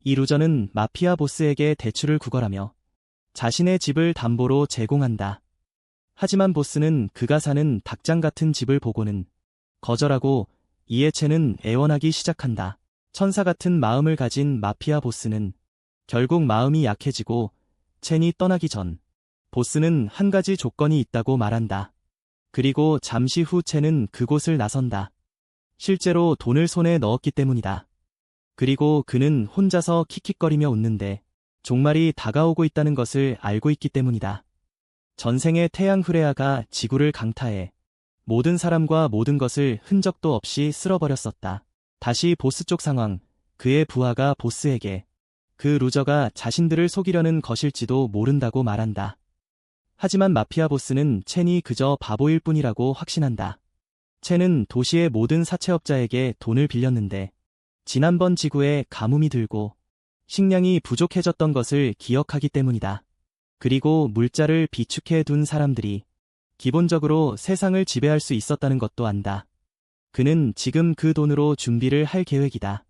이 루저는 마피아 보스에게 대출을 구걸하며 자신의 집을 담보로 제공한다. 하지만 보스는 그가 사는 닭장 같은 집을 보고는 거절하고 이에 첸은 애원하기 시작한다. 천사 같은 마음을 가진 마피아 보스는 결국 마음이 약해지고 첸이 떠나기 전 보스는 한 가지 조건이 있다고 말한다. 그리고 잠시 후 첸은 그곳을 나선다. 실제로 돈을 손에 넣었기 때문이다. 그리고 그는 혼자서 킥킥거리며 웃는데 종말이 다가오고 있다는 것을 알고 있기 때문이다. 전생의 태양 후레아가 지구를 강타해 모든 사람과 모든 것을 흔적도 없이 쓸어버렸었다. 다시 보스 쪽 상황, 그의 부하가 보스에게 그 루저가 자신들을 속이려는 것일지도 모른다고 말한다. 하지만 마피아 보스는 첸이 그저 바보일 뿐이라고 확신한다. 첸은 도시의 모든 사채업자에게 돈을 빌렸는데 지난번 지구에 가뭄이 들고 식량이 부족해졌던 것을 기억하기 때문이다. 그리고 물자를 비축해 둔 사람들이 기본적으로 세상을 지배할 수 있었다는 것도 안다. 그는 지금 그 돈으로 준비를 할 계획이다.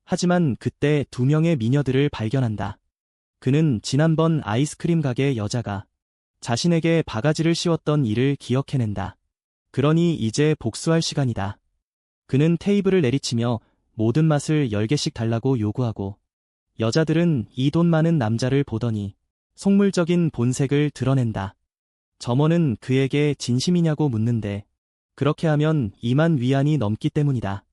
하지만 그때 2명의 미녀들을 발견한다. 그는 지난번 아이스크림 가게 여자가 자신에게 바가지를 씌웠던 일을 기억해낸다. 그러니 이제 복수할 시간이다. 그는 테이블을 내리치며 모든 맛을 10개씩 달라고 요구하고 여자들은 이 돈 많은 남자를 보더니 속물적인 본색을 드러낸다. 점원은 그에게 진심이냐고 묻는데 그렇게 하면 2만 위안이 넘기 때문이다.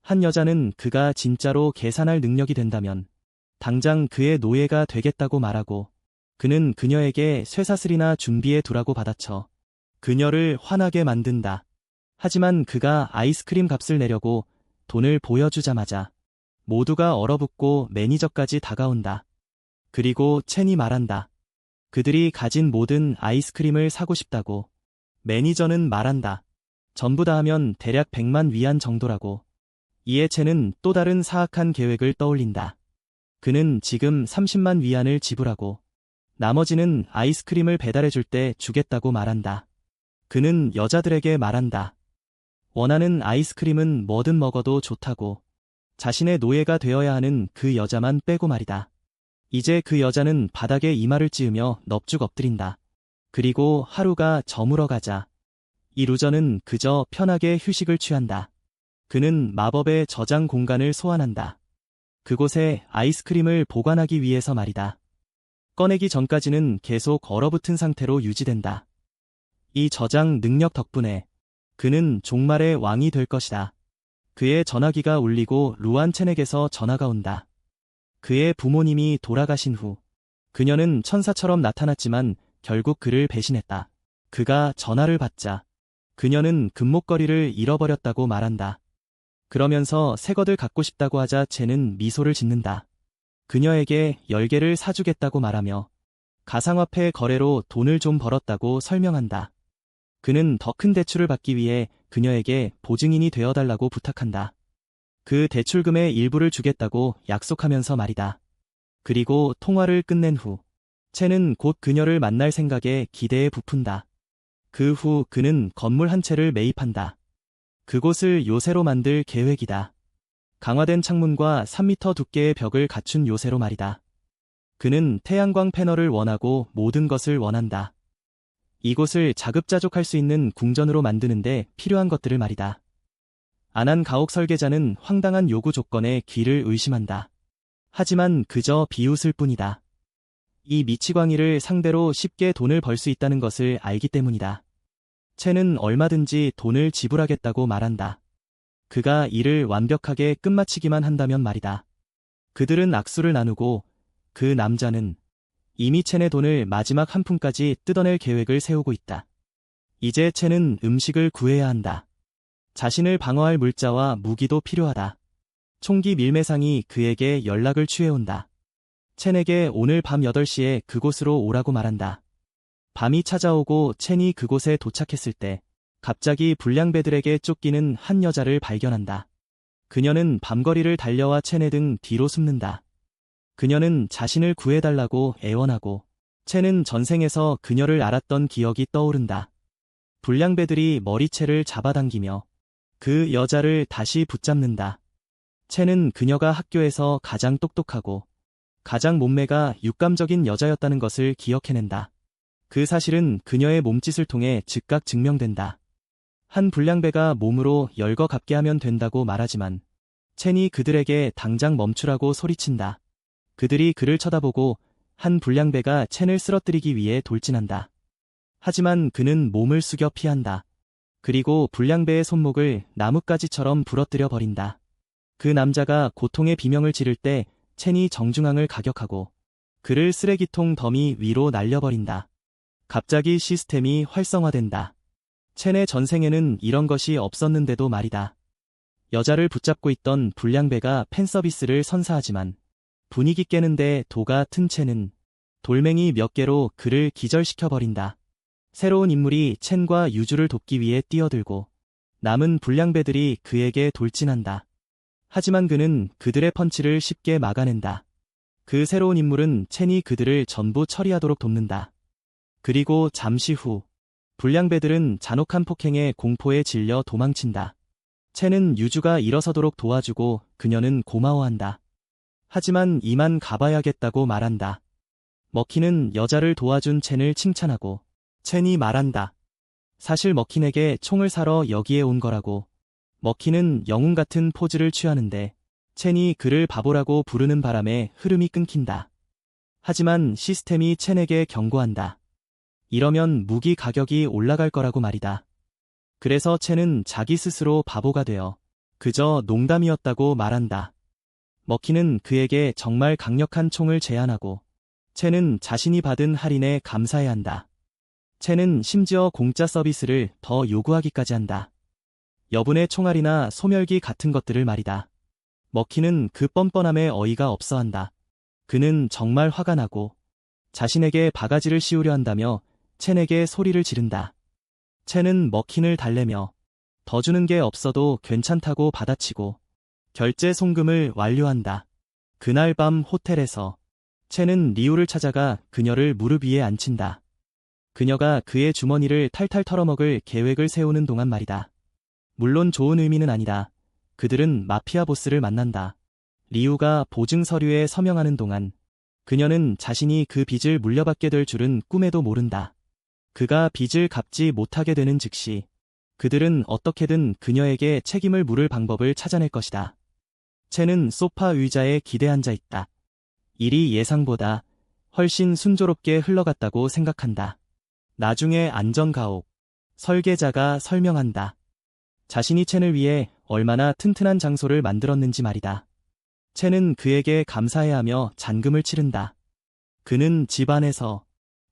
한 여자는 그가 진짜로 계산할 능력이 된다면 당장 그의 노예가 되겠다고 말하고 그는 그녀에게 쇠사슬이나 준비해 두라고 받아쳐 그녀를 화나게 만든다. 하지만 그가 아이스크림 값을 내려고 돈을 보여주자마자 모두가 얼어붙고 매니저까지 다가온다. 그리고 첸이 말한다. 그들이 가진 모든 아이스크림을 사고 싶다고. 매니저는 말한다. 전부 다 하면 대략 100만 위안 정도라고. 이에 첸은 또 다른 사악한 계획을 떠올린다. 그는 지금 30만 위안을 지불하고 나머지는 아이스크림을 배달해줄 때 주겠다고 말한다. 그는 여자들에게 말한다. 원하는 아이스크림은 뭐든 먹어도 좋다고. 자신의 노예가 되어야 하는 그 여자만 빼고 말이다. 이제 그 여자는 바닥에 이마를 찌으며 넙죽 엎드린다. 그리고 하루가 저물어가자 이 루저는 그저 편하게 휴식을 취한다. 그는 마법의 저장 공간을 소환한다. 그곳에 아이스크림을 보관하기 위해서 말이다. 꺼내기 전까지는 계속 얼어붙은 상태로 유지된다. 이 저장 능력 덕분에 그는 종말의 왕이 될 것이다. 그의 전화기가 울리고 루안 첸에게서 전화가 온다. 그의 부모님이 돌아가신 후 그녀는 천사처럼 나타났지만 결국 그를 배신했다. 그가 전화를 받자 그녀는 금목걸이를 잃어버렸다고 말한다. 그러면서 새 것을 갖고 싶다고 하자 첸은 미소를 짓는다. 그녀에게 10개를 사주겠다고 말하며 가상화폐 거래로 돈을 좀 벌었다고 설명한다. 그는 더 큰 대출을 받기 위해 그녀에게 보증인이 되어달라고 부탁한다. 그 대출금의 일부를 주겠다고 약속하면서 말이다. 그리고 통화를 끝낸 후 첸은 곧 그녀를 만날 생각에 기대에 부푼다. 그 후 그는 건물 한 채를 매입한다. 그곳을 요새로 만들 계획이다. 강화된 창문과 3m 두께의 벽을 갖춘 요새로 말이다. 그는 태양광 패널을 원하고 모든 것을 원한다. 이곳을 자급자족할 수 있는 궁전으로 만드는데 필요한 것들을 말이다. 아난 가옥 설계자는 황당한 요구 조건에 귀를 의심한다. 하지만 그저 비웃을 뿐이다. 이 미치광이를 상대로 쉽게 돈을 벌 수 있다는 것을 알기 때문이다. 첸은 얼마든지 돈을 지불하겠다고 말한다. 그가 일을 완벽하게 끝마치기만 한다면 말이다. 그들은 악수를 나누고 그 남자는 이미 첸의 돈을 마지막 한 푼까지 뜯어낼 계획을 세우고 있다. 이제 첸은 음식을 구해야 한다. 자신을 방어할 물자와 무기도 필요하다. 총기 밀매상이 그에게 연락을 취해온다. 첸에게 오늘 밤 8시에 그곳으로 오라고 말한다. 밤이 찾아오고 첸이 그곳에 도착했을 때 갑자기 불량배들에게 쫓기는 한 여자를 발견한다. 그녀는 밤거리를 달려와 첸의 등 뒤로 숨는다. 그녀는 자신을 구해달라고 애원하고 첸은 전생에서 그녀를 알았던 기억이 떠오른다. 불량배들이 머리채를 잡아당기며 그 여자를 다시 붙잡는다. 첸은 그녀가 학교에서 가장 똑똑하고 가장 몸매가 육감적인 여자였다는 것을 기억해낸다. 그 사실은 그녀의 몸짓을 통해 즉각 증명된다. 한 불량배가 몸으로 열거갚게 하면 된다고 말하지만 첸이 그들에게 당장 멈추라고 소리친다. 그들이 그를 쳐다보고 한 불량배가 첸을 쓰러뜨리기 위해 돌진한다. 하지만 그는 몸을 숙여 피한다. 그리고 불량배의 손목을 나뭇가지처럼 부러뜨려 버린다. 그 남자가 고통의 비명을 지를 때 첸이 정중앙을 가격하고 그를 쓰레기통 더미 위로 날려버린다. 갑자기 시스템이 활성화된다. 첸의 전생에는 이런 것이 없었는데도 말이다. 여자를 붙잡고 있던 불량배가 팬서비스를 선사하지만 분위기 깨는데 도가 튼 첸은 돌멩이 몇 개로 그를 기절시켜버린다. 새로운 인물이 첸과 유주를 돕기 위해 뛰어들고 남은 불량배들이 그에게 돌진한다. 하지만 그는 그들의 펀치를 쉽게 막아낸다. 그 새로운 인물은 첸이 그들을 전부 처리하도록 돕는다. 그리고 잠시 후 불량배들은 잔혹한 폭행에 공포에 질려 도망친다. 첸은 유주가 일어서도록 도와주고 그녀는 고마워한다. 하지만 이만 가봐야겠다고 말한다. 머키는 여자를 도와준 첸을 칭찬하고 첸이 말한다. 사실 머킨에게 총을 사러 여기에 온 거라고. 머키는 영웅 같은 포즈를 취하는데 첸이 그를 바보라고 부르는 바람에 흐름이 끊긴다. 하지만 시스템이 첸에게 경고한다. 이러면 무기 가격이 올라갈 거라고 말이다. 그래서 첸은 자기 스스로 바보가 되어 그저 농담이었다고 말한다. 머키는 그에게 정말 강력한 총을 제안하고 첸은 자신이 받은 할인에 감사해야 한다. 첸은 심지어 공짜 서비스를 더 요구하기까지 한다. 여분의 총알이나 소멸기 같은 것들을 말이다. 머키는 그 뻔뻔함에 어이가 없어한다. 그는 정말 화가 나고 자신에게 바가지를 씌우려 한다며 첸에게 소리를 지른다. 첸은 머킨을 달래며 더 주는 게 없어도 괜찮다고 받아치고 결제 송금을 완료한다. 그날 밤 호텔에서 첸은 리우를 찾아가 그녀를 무릎 위에 앉힌다. 그녀가 그의 주머니를 탈탈 털어먹을 계획을 세우는 동안 말이다. 물론 좋은 의미는 아니다. 그들은 마피아 보스를 만난다. 리우가 보증 서류에 서명하는 동안 그녀는 자신이 그 빚을 물려받게 될 줄은 꿈에도 모른다. 그가 빚을 갚지 못하게 되는 즉시 그들은 어떻게든 그녀에게 책임을 물을 방법을 찾아낼 것이다. 첸은 소파 의자에 기대 앉아 있다. 일이 예상보다 훨씬 순조롭게 흘러갔다고 생각한다. 나중에 안전가옥 설계자가 설명한다. 자신이 첸을 위해 얼마나 튼튼한 장소를 만들었는지 말이다. 첸은 그에게 감사해야 하며 잔금을 치른다. 그는 집 안에서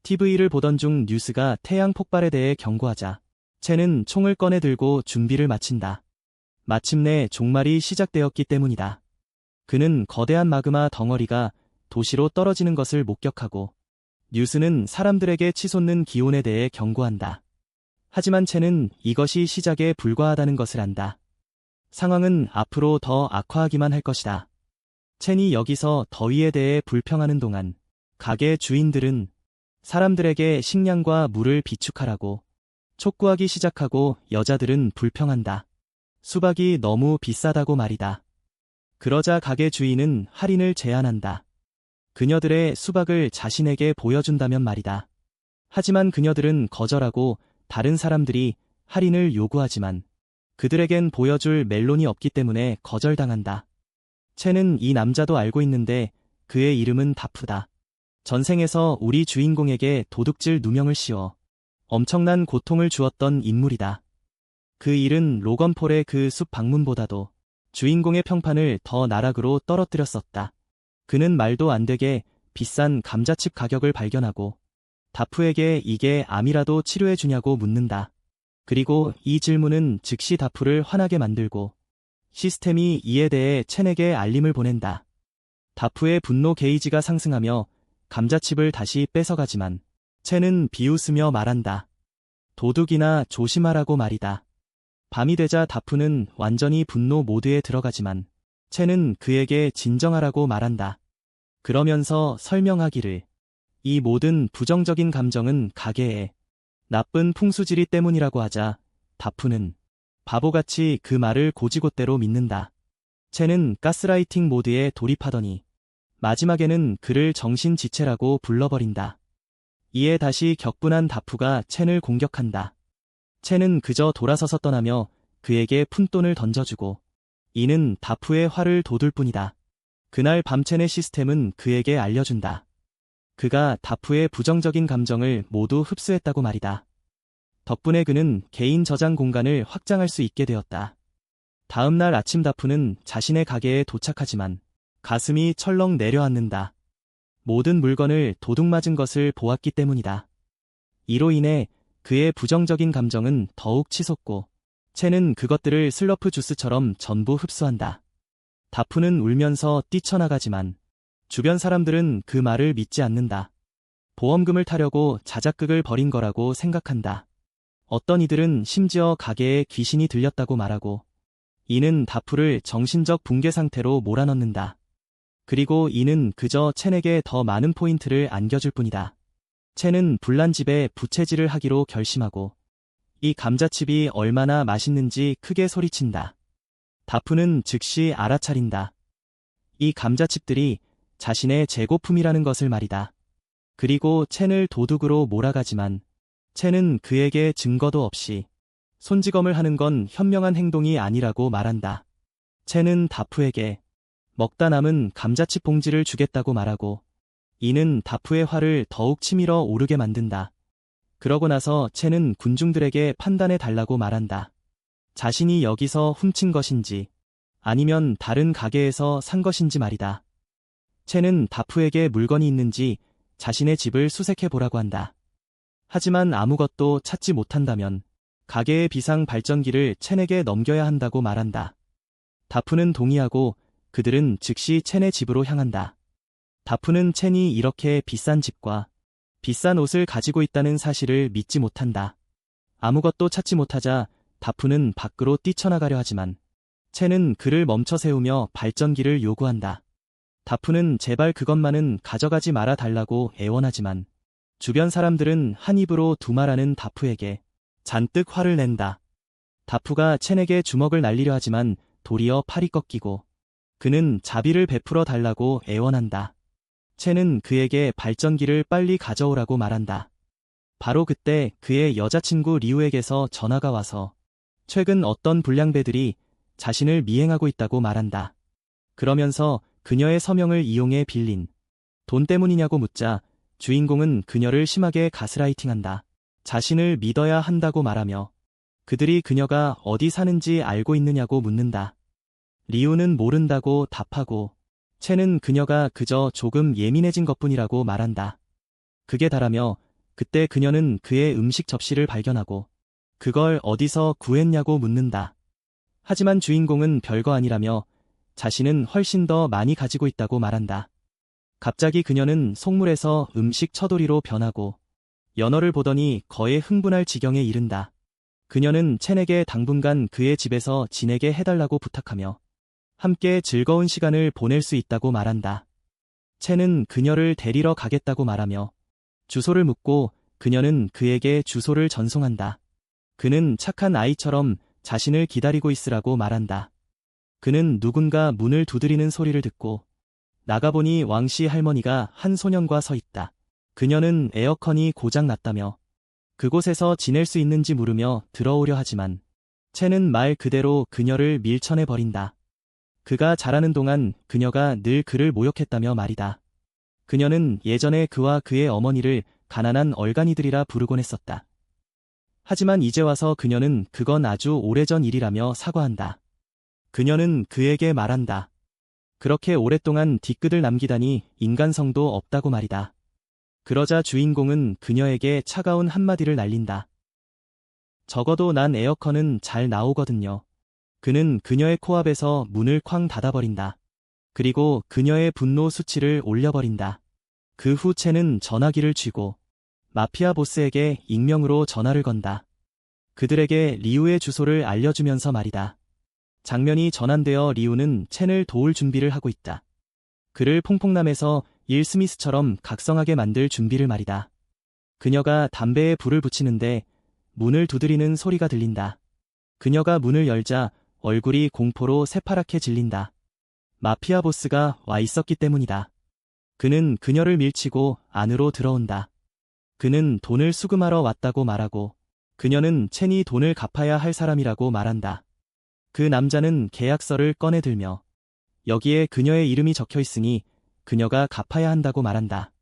TV를 보던 중 뉴스가 태양 폭발에 대해 경고하자 첸은 총을 꺼내 들고 준비를 마친다. 마침내 종말이 시작되었기 때문이다. 그는 거대한 마그마 덩어리가 도시로 떨어지는 것을 목격하고 뉴스는 사람들에게 치솟는 기온에 대해 경고한다. 하지만 첸은 이것이 시작에 불과하다는 것을 안다. 상황은 앞으로 더 악화하기만 할 것이다. 첸이 여기서 더위에 대해 불평하는 동안 가게 주인들은 사람들에게 식량과 물을 비축하라고 촉구하기 시작하고 여자들은 불평한다. 수박이 너무 비싸다고 말이다. 그러자 가게 주인은 할인을 제안한다. 그녀들의 수박을 자신에게 보여준다면 말이다. 하지만 그녀들은 거절하고 다른 사람들이 할인을 요구하지만 그들에겐 보여줄 멜론이 없기 때문에 거절당한다. 첸은 이 남자도 알고 있는데 그의 이름은 다프다. 전생에서 우리 주인공에게 도둑질 누명을 씌워 엄청난 고통을 주었던 인물이다. 그 일은 로건폴의 그 숲 방문보다도 주인공의 평판을 더 나락으로 떨어뜨렸었다. 그는 말도 안 되게 비싼 감자칩 가격을 발견하고 다프에게 이게 암이라도 치료해 주냐고 묻는다. 그리고 이 질문은 즉시 다프를 화나게 만들고 시스템이 이에 대해 첸에게 알림을 보낸다. 다프의 분노 게이지가 상승하며 감자칩을 다시 뺏어가지만 첸은 비웃으며 말한다. 도둑이나 조심하라고 말이다. 밤이 되자 다프는 완전히 분노 모드에 들어가지만 첸은 그에게 진정하라고 말한다. 그러면서 설명하기를 이 모든 부정적인 감정은 가게의 나쁜 풍수지리 때문이라고 하자 다프는 바보같이 그 말을 곧이곧대로 믿는다. 첸은 가스라이팅 모드에 돌입하더니 마지막에는 그를 정신지체라고 불러버린다. 이에 다시 격분한 다프가 첸을 공격한다. 첸은 그저 돌아서서 떠나며 그에게 푼돈을 던져주고 이는 다프의 화를 돋울 뿐이다. 그날 밤 첸의 시스템은 그에게 알려준다. 그가 다프의 부정적인 감정을 모두 흡수했다고 말이다. 덕분에 그는 개인 저장 공간을 확장할 수 있게 되었다. 다음 날 아침 다프는 자신의 가게에 도착하지만 가슴이 철렁 내려앉는다. 모든 물건을 도둑 맞은 것을 보았기 때문이다. 이로 인해 그의 부정적인 감정은 더욱 치솟고 첸은 그것들을 슬러프 주스처럼 전부 흡수한다. 다프는 울면서 뛰쳐나가지만 주변 사람들은 그 말을 믿지 않는다. 보험금을 타려고 자작극을 벌인 거라고 생각한다. 어떤 이들은 심지어 가게에 귀신이 들렸다고 말하고 이는 다프를 정신적 붕괴 상태로 몰아넣는다. 그리고 이는 그저 첸에게 더 많은 포인트를 안겨줄 뿐이다. 첸은 불난 집에 부채질을 하기로 결심하고 이 감자칩이 얼마나 맛있는지 크게 소리친다. 다프는 즉시 알아차린다. 이 감자칩들이 자신의 재고품이라는 것을 말이다. 그리고 첸을 도둑으로 몰아가지만 첸은 그에게 증거도 없이 손찌검을 하는 건 현명한 행동이 아니라고 말한다. 첸은 다프에게 먹다 남은 감자칩 봉지를 주겠다고 말하고 이는 다프의 화를 더욱 치밀어 오르게 만든다. 그러고 나서 첸은 군중들에게 판단해 달라고 말한다. 자신이 여기서 훔친 것인지 아니면 다른 가게에서 산 것인지 말이다. 첸은 다프에게 물건이 있는지 자신의 집을 수색해 보라고 한다. 하지만 아무것도 찾지 못한다면 가게의 비상 발전기를 첸에게 넘겨야 한다고 말한다. 다프는 동의하고 그들은 즉시 첸의 집으로 향한다. 다프는 첸이 이렇게 비싼 집과 비싼 옷을 가지고 있다는 사실을 믿지 못한다. 아무것도 찾지 못하자 다프는 밖으로 뛰쳐나가려 하지만 첸은 그를 멈춰 세우며 발전기를 요구한다. 다프는 제발 그것만은 가져가지 말아 달라고 애원하지만 주변 사람들은 한 입으로 두말하는 다프에게 잔뜩 화를 낸다. 다프가 첸에게 주먹을 날리려 하지만 도리어 팔이 꺾이고 그는 자비를 베풀어 달라고 애원한다. 첸은 그에게 발전기를 빨리 가져오라고 말한다. 바로 그때 그의 여자친구 리우에게서 전화가 와서 최근 어떤 불량배들이 자신을 미행하고 있다고 말한다. 그러면서 그녀의 서명을 이용해 빌린 돈 때문이냐고 묻자 주인공은 그녀를 심하게 가스라이팅한다. 자신을 믿어야 한다고 말하며 그들이 그녀가 어디 사는지 알고 있느냐고 묻는다. 리우는 모른다고 답하고 첸은 그녀가 그저 조금 예민해진 것뿐이라고 말한다. 극에 달하며 그때 그녀는 그의 음식 접시를 발견하고 그걸 어디서 구했냐고 묻는다. 하지만 주인공은 별거 아니라며 자신은 훨씬 더 많이 가지고 있다고 말한다. 갑자기 그녀는 속물에서 음식 처돌이로 변하고 연어를 보더니 거의 흥분할 지경에 이른다. 그녀는 첸에게 당분간 그의 집에서 지내게 해달라고 부탁하며 함께 즐거운 시간을 보낼 수 있다고 말한다. 첸은 그녀를 데리러 가겠다고 말하며 주소를 묻고 그녀는 그에게 주소를 전송한다. 그는 착한 아이처럼 자신을 기다리고 있으라고 말한다. 그는 누군가 문을 두드리는 소리를 듣고 나가보니 왕씨 할머니가 한 소년과 서 있다. 그녀는 에어컨이 고장 났다며 그곳에서 지낼 수 있는지 물으며 들어오려 하지만 첸은 말 그대로 그녀를 밀쳐내 버린다. 그가 자라는 동안 그녀가 늘 그를 모욕했다며 말이다. 그녀는 예전에 그와 그의 어머니를 가난한 얼간이들이라 부르곤 했었다. 하지만 이제 와서 그녀는 그건 아주 오래전 일이라며 사과한다. 그녀는 그에게 말한다. 그렇게 오랫동안 뒤끝을 남기다니 인간성도 없다고 말이다. 그러자 주인공은 그녀에게 차가운 한마디를 날린다. 적어도 난 에어컨은 잘 나오거든요. 그는 그녀의 코앞에서 문을 쾅 닫아버린다. 그리고 그녀의 분노 수치를 올려버린다. 그 후 첸은 전화기를 쥐고 마피아 보스에게 익명으로 전화를 건다. 그들에게 리우의 주소를 알려주면서 말이다. 장면이 전환되어 리우는 첸을 도울 준비를 하고 있다. 그를 퐁퐁남에서 일 스미스처럼 각성하게 만들 준비를 말이다. 그녀가 담배에 불을 붙이는데 문을 두드리는 소리가 들린다. 그녀가 문을 열자 얼굴이 공포로 새파랗게 질린다. 마피아 보스가 와 있었기 때문이다. 그는 그녀를 밀치고 안으로 들어온다. 그는 돈을 수금하러 왔다고 말하고 그녀는 첸이 돈을 갚아야 할 사람이라고 말한다. 그 남자는 계약서를 꺼내들며 여기에 그녀의 이름이 적혀 있으니 그녀가 갚아야 한다고 말한다.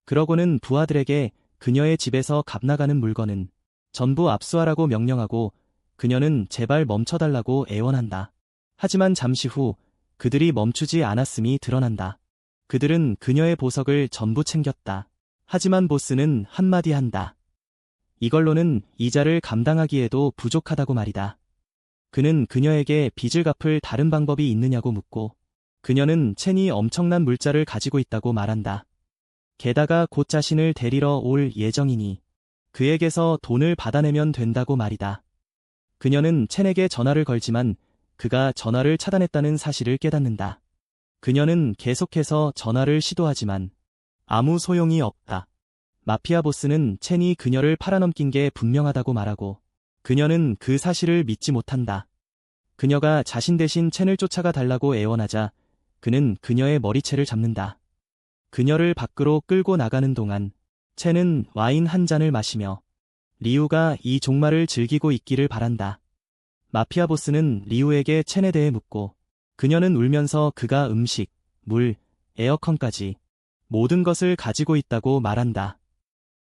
그러고는 부하들에게 그녀의 집에서 값나가는 물건은 전부 압수하라고 명령하고 그녀는 제발 멈춰달라고 애원한다. 하지만 잠시 후 그들이 멈추지 않았음이 드러난다. 그들은 그녀의 보석을 전부 챙겼다. 하지만 보스는 한마디 한다. 이걸로는 이자를 감당하기에도 부족하다고 말이다. 그는 그녀에게 빚을 갚을 다른 방법이 있느냐고 묻고 그녀는 첸이 엄청난 물자를 가지고 있다고 말한다. 게다가 곧 자신을 데리러 올 예정이니 그에게서 돈을 받아내면 된다고 말이다. 그녀는 첸에게 전화를 걸지만 그가 전화를 차단했다는 사실을 깨닫는다. 그녀는 계속해서 전화를 시도하지만 아무 소용이 없다. 마피아 보스는 첸이 그녀를 팔아넘긴 게 분명하다고 말하고 그녀는 그 사실을 믿지 못한다. 그녀가 자신 대신 첸을 쫓아가 달라고 애원하자 그는 그녀의 머리채를 잡는다. 그녀를 밖으로 끌고 나가는 동안 첸은 와인 한 잔을 마시며 리우가 이 종말을 즐기고 있기를 바란다. 마피아 보스는 리우에게 첸에 대해 묻고 그녀는 울면서 그가 음식, 물, 에어컨까지 모든 것을 가지고 있다고 말한다.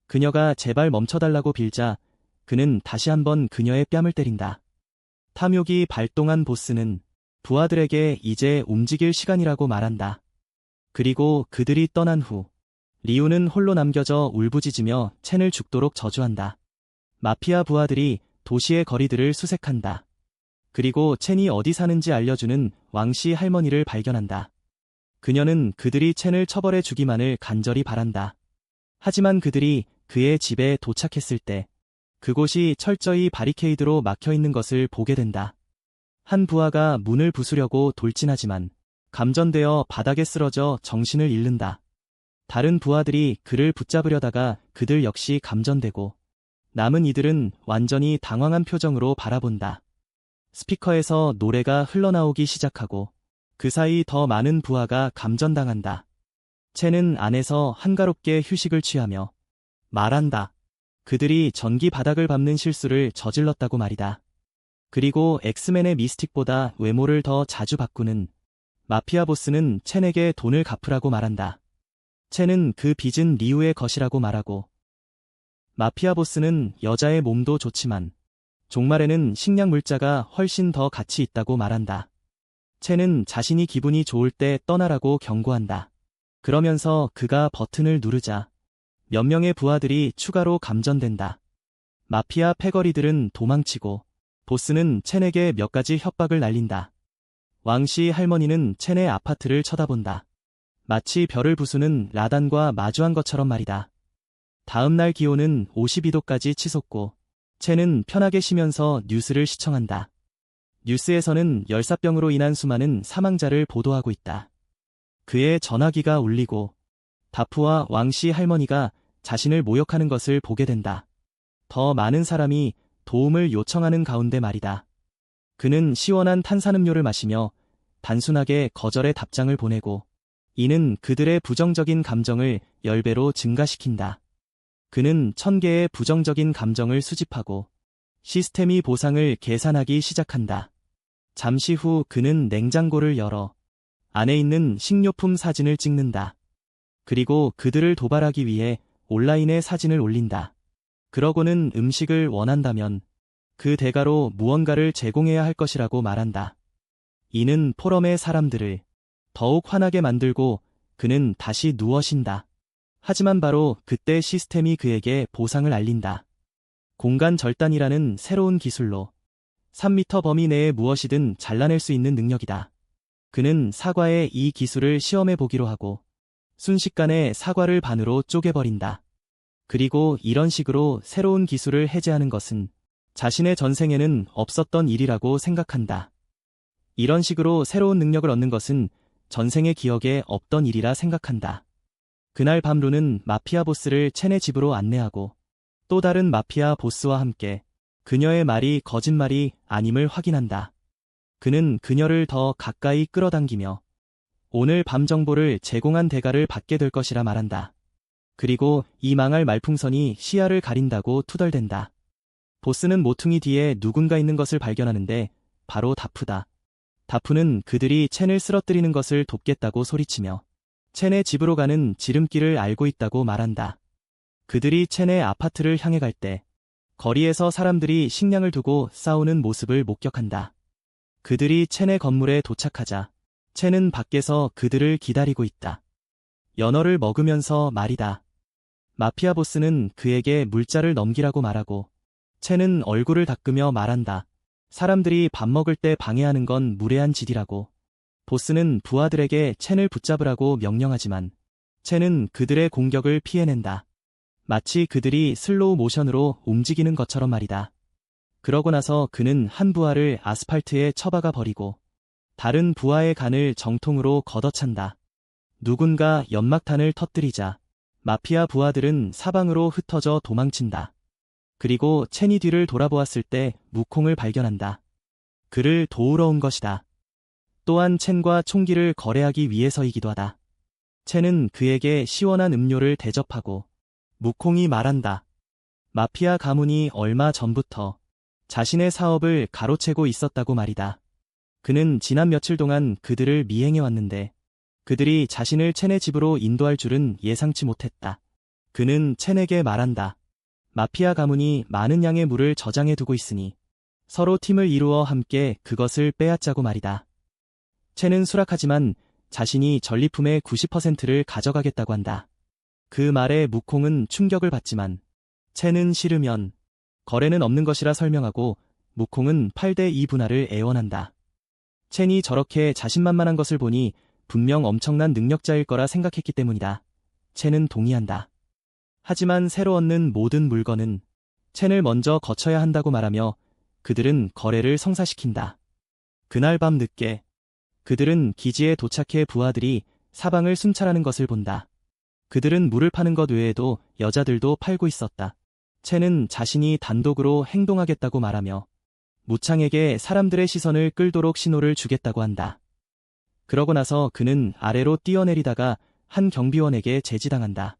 그녀가 제발 멈춰달라고 빌자 그는 다시 한번 그녀의 뺨을 때린다. 탐욕이 발동한 보스는 부하들에게 이제 움직일 시간이라고 말한다. 그리고 그들이 떠난 후 리우는 홀로 남겨져 울부짖으며 첸을 죽도록 저주한다. 마피아 부하들이 도시의 거리들을 수색한다. 그리고 첸이 어디 사는지 알려주는 왕씨 할머니를 발견한다. 그녀는 그들이 첸을 처벌해 주기만을 간절히 바란다. 하지만 그들이 그의 집에 도착했을 때 그곳이 철저히 바리케이드로 막혀 있는 것을 보게 된다. 한 부하가 문을 부수려고 돌진하지만 감전되어 바닥에 쓰러져 정신을 잃는다. 다른 부하들이 그를 붙잡으려다가 그들 역시 감전되고 남은 이들은 완전히 당황한 표정으로 바라본다. 스피커에서 노래가 흘러나오기 시작하고 그 사이 더 많은 부하가 감전당한다. 첸은 안에서 한가롭게 휴식을 취하며 말한다. 그들이 전기 바닥을 밟는 실수를 저질렀다고 말이다. 그리고 엑스맨의 미스틱보다 외모를 더 자주 바꾸는 마피아 보스는 첸에게 돈을 갚으라고 말한다. 첸은 그 빚은 리우의 것이라고 말하고 마피아 보스는 여자의 몸도 좋지만 종말에는 식량 물자가 훨씬 더 가치 있다고 말한다. 첸은 자신이 기분이 좋을 때 떠나라고 경고한다. 그러면서 그가 버튼을 누르자 몇 명의 부하들이 추가로 감전된다. 마피아 패거리들은 도망치고 보스는 첸에게 몇 가지 협박을 날린다. 왕씨 할머니는 첸의 아파트를 쳐다본다. 마치 별을 부수는 라단과 마주한 것처럼 말이다. 다음 날 기온은 52도까지 치솟고 첸은 편하게 쉬면서 뉴스를 시청한다. 뉴스에서는 열사병으로 인한 수많은 사망자를 보도하고 있다. 그의 전화기가 울리고 다프와 왕씨 할머니가 자신을 모욕하는 것을 보게 된다. 더 많은 사람이 도움을 요청하는 가운데 말이다. 그는 시원한 탄산음료를 마시며 단순하게 거절의 답장을 보내고 이는 그들의 부정적인 감정을 10배로 증가시킨다. 그는 1000개의 부정적인 감정을 수집하고 시스템이 보상을 계산하기 시작한다. 잠시 후 그는 냉장고를 열어 안에 있는 식료품 사진을 찍는다. 그리고 그들을 도발하기 위해 온라인에 사진을 올린다. 그러고는 음식을 원한다면 그 대가로 무언가를 제공해야 할 것이라고 말한다. 이는 포럼의 사람들을 더욱 화나게 만들고 그는 다시 누워 쉰다. 하지만 바로 그때 시스템이 그에게 보상을 알린다. 공간 절단이라는 새로운 기술로 3m 범위 내에 무엇이든 잘라낼 수 있는 능력이다. 그는 사과에 이 기술을 시험해 보기로 하고 순식간에 사과를 반으로 쪼개버린다. 그리고 이런 식으로 새로운 기술을 해제하는 것은 자신의 전생에는 없었던 일이라고 생각한다. 이런 식으로 새로운 능력을 얻는 것은 전생의 기억에 없던 일이라 생각한다. 그날 밤 루는 마피아 보스를 첸의 집으로 안내하고 또 다른 마피아 보스와 함께 그녀의 말이 거짓말이 아님을 확인한다. 그는 그녀를 더 가까이 끌어당기며 오늘 밤 정보를 제공한 대가를 받게 될 것이라 말한다. 그리고 이 망할 말풍선이 시야를 가린다고 투덜댄다. 보스는 모퉁이 뒤에 누군가 있는 것을 발견하는데 바로 다프다. 다프는 그들이 첸을 쓰러뜨리는 것을 돕겠다고 소리치며 첸의 집으로 가는 지름길을 알고 있다고 말한다. 그들이 첸의 아파트를 향해 갈 때 거리에서 사람들이 식량을 두고 싸우는 모습을 목격한다. 그들이 첸의 건물에 도착하자 첸은 밖에서 그들을 기다리고 있다. 연어를 먹으면서 말이다. 마피아 보스는 그에게 물자를 넘기라고 말하고 첸은 얼굴을 닦으며 말한다. 사람들이 밥 먹을 때 방해하는 건 무례한 짓이라고. 보스는 부하들에게 첸을 붙잡으라고 명령하지만 첸은 그들의 공격을 피해낸다. 마치 그들이 슬로우 모션으로 움직이는 것처럼 말이다. 그러고 나서 그는 한 부하를 아스팔트에 처박아 버리고 다른 부하의 간을 정통으로 걷어찬다. 누군가 연막탄을 터뜨리자 마피아 부하들은 사방으로 흩어져 도망친다. 그리고 첸이 뒤를 돌아보았을 때 무콩을 발견한다. 그를 도우러 온 것이다. 또한 첸과 총기를 거래하기 위해서이기도 하다. 첸은 그에게 시원한 음료를 대접하고 무콩이 말한다. 마피아 가문이 얼마 전부터 자신의 사업을 가로채고 있었다고 말이다. 그는 지난 며칠 동안 그들을 미행해왔는데 그들이 자신을 첸의 집으로 인도할 줄은 예상치 못했다. 그는 첸에게 말한다. 마피아 가문이 많은 양의 물을 저장해 두고 있으니 서로 팀을 이루어 함께 그것을 빼앗자고 말이다. 첸은 수락하지만 자신이 전리품의 90%를 가져가겠다고 한다. 그 말에 무콩은 충격을 받지만 첸은 싫으면 거래는 없는 것이라 설명하고 무콩은 8대2 분할을 애원한다. 첸이 저렇게 자신만만한 것을 보니 분명 엄청난 능력자일 거라 생각했기 때문이다. 첸은 동의한다. 하지만 새로 얻는 모든 물건은 첸을 먼저 거쳐야 한다고 말하며 그들은 거래를 성사시킨다. 그날 밤 늦게 그들은 기지에 도착해 부하들이 사방을 순찰하는 것을 본다. 그들은 물을 파는 것 외에도 여자들도 팔고 있었다. 첸은 자신이 단독으로 행동하겠다고 말하며 무창에게 사람들의 시선을 끌도록 신호를 주겠다고 한다. 그러고 나서 그는 아래로 뛰어내리다가 한 경비원에게 제지당한다.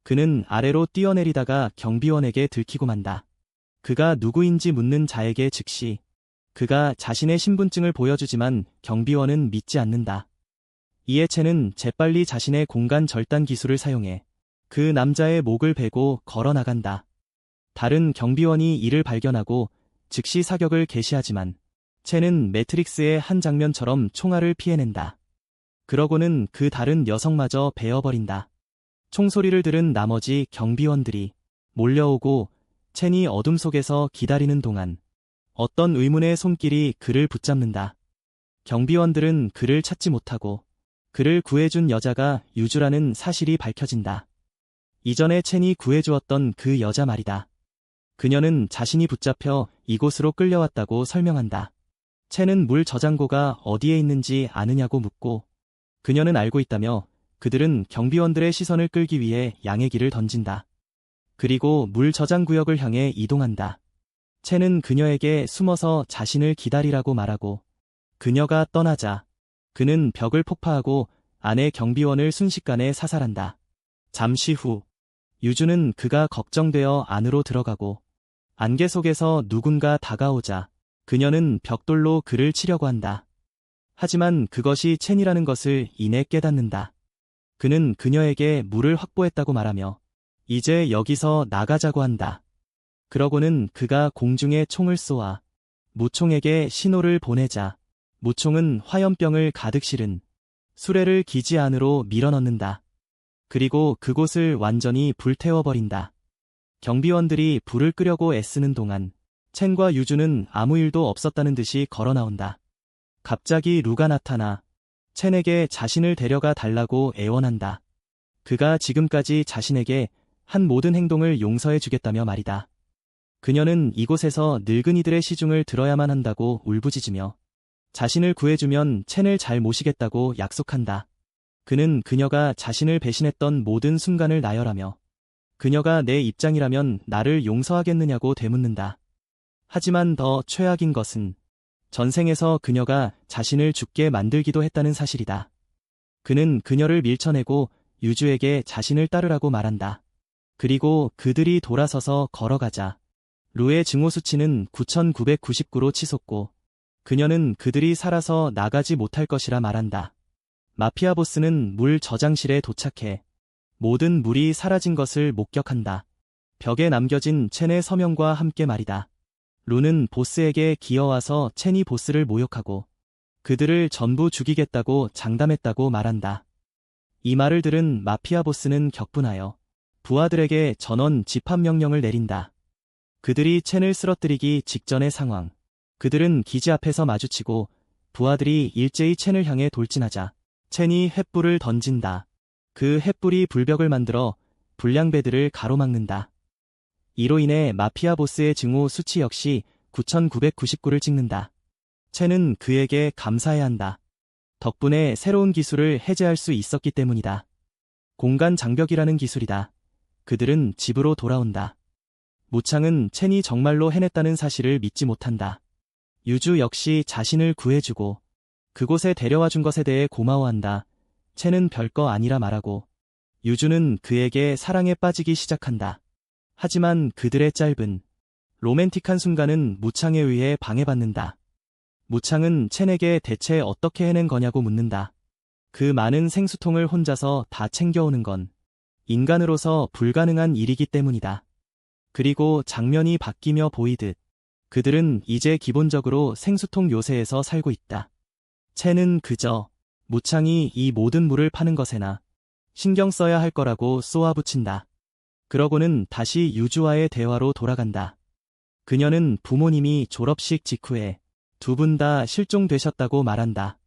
그는 아래로 뛰어내리다가 경비원에게 들키고 만다. 그가 누구인지 묻는 자에게 즉시 그가 자신의 신분증을 보여주지만 경비원은 믿지 않는다. 이에 첸은 재빨리 자신의 공간 절단 기술을 사용해 그 남자의 목을 베고 걸어 나간다. 다른 경비원이 이를 발견하고 즉시 사격을 개시하지만 첸은 매트릭스의 한 장면처럼 총알을 피해낸다. 그러고는 그 다른 여성마저 베어버린다. 총소리를 들은 나머지 경비원들이 몰려오고 첸이 어둠 속에서 기다리는 동안 어떤 의문의 손길이 그를 붙잡는다. 경비원들은 그를 찾지 못하고 그를 구해준 여자가 유주라는 사실이 밝혀진다. 이전에 첸이 구해주었던 그 여자 말이다. 그녀는 자신이 붙잡혀 이곳으로 끌려왔다고 설명한다. 첸은 물 저장고가 어디에 있는지 아느냐고 묻고 그녀는 알고 있다며 그들은 경비원들의 시선을 끌기 위해 양의 길을 던진다. 그리고 물 저장 구역을 향해 이동한다. 첸은 그녀에게 숨어서 자신을 기다리라고 말하고 그녀가 떠나자 그는 벽을 폭파하고 안의 경비원을 순식간에 사살한다. 잠시 후 유주는 그가 걱정되어 안으로 들어가고 안개 속에서 누군가 다가오자 그녀는 벽돌로 그를 치려고 한다. 하지만 그것이 첸이라는 것을 이내 깨닫는다. 그는 그녀에게 물을 확보했다고 말하며 이제 여기서 나가자고 한다. 그러고는 그가 공중에 총을 쏘아 무총에게 신호를 보내자 무총은 화염병을 가득 실은 수레를 기지 안으로 밀어넣는다. 그리고 그곳을 완전히 불태워버린다. 경비원들이 불을 끄려고 애쓰는 동안 첸과 유주는 아무 일도 없었다는 듯이 걸어 나온다. 갑자기 루가 나타나 첸에게 자신을 데려가 달라고 애원한다. 그가 지금까지 자신에게 한 모든 행동을 용서해 주겠다며 말이다. 그녀는 이곳에서 늙은이들의 시중을 들어야만 한다고 울부짖으며 자신을 구해주면 첸을 잘 모시겠다고 약속한다. 그는 그녀가 자신을 배신했던 모든 순간을 나열하며 그녀가 내 입장이라면 나를 용서하겠느냐고 되묻는다. 하지만 더 최악인 것은 전생에서 그녀가 자신을 죽게 만들기도 했다는 사실이다. 그는 그녀를 밀쳐내고 유주에게 자신을 따르라고 말한다. 그리고 그들이 돌아서서 걸어가자 루의 증오 수치는 9,999로 치솟고 그녀는 그들이 살아서 나가지 못할 것이라 말한다. 마피아 보스는 물 저장실에 도착해 모든 물이 사라진 것을 목격한다. 벽에 남겨진 첸의 서명과 함께 말이다. 루는 보스에게 기어와서 첸이 보스를 모욕하고 그들을 전부 죽이겠다고 장담했다고 말한다. 이 말을 들은 마피아 보스는 격분하여 부하들에게 전원 집합 명령을 내린다. 그들이 첸을 쓰러뜨리기 직전의 상황. 그들은 기지 앞에서 마주치고 부하들이 일제히 첸을 향해 돌진하자 첸이 횃불을 던진다. 그 횃불이 불벽을 만들어 불량배들을 가로막는다. 이로 인해 마피아 보스의 증오 수치 역시 9,999를 찍는다. 첸은 그에게 감사해야 한다. 덕분에 새로운 기술을 해제할 수 있었기 때문이다. 공간 장벽이라는 기술이다. 그들은 집으로 돌아온다. 무창은 첸이 정말로 해냈다는 사실을 믿지 못한다. 유주 역시 자신을 구해주고 그곳에 데려와 준 것에 대해 고마워한다. 첸은 별거 아니라 말하고 유주는 그에게 사랑에 빠지기 시작한다. 하지만 그들의 짧은 로맨틱한 순간은 무창에 의해 방해받는다. 무창은 첸에게 대체 어떻게 해낸 거냐고 묻는다. 그 많은 생수통을 혼자서 다 챙겨오는 건 인간으로서 불가능한 일이기 때문이다. 그리고 장면이 바뀌며 보이듯 그들은 이제 기본적으로 생수통 요새에서 살고 있다. 첸은 그저 무창이 이 모든 물을 파는 것에나 신경 써야 할 거라고 쏘아붙인다. 그러고는 다시 유주와의 대화로 돌아간다. 그녀는 부모님이 졸업식 직후에 두 분 다 실종되셨다고 말한다.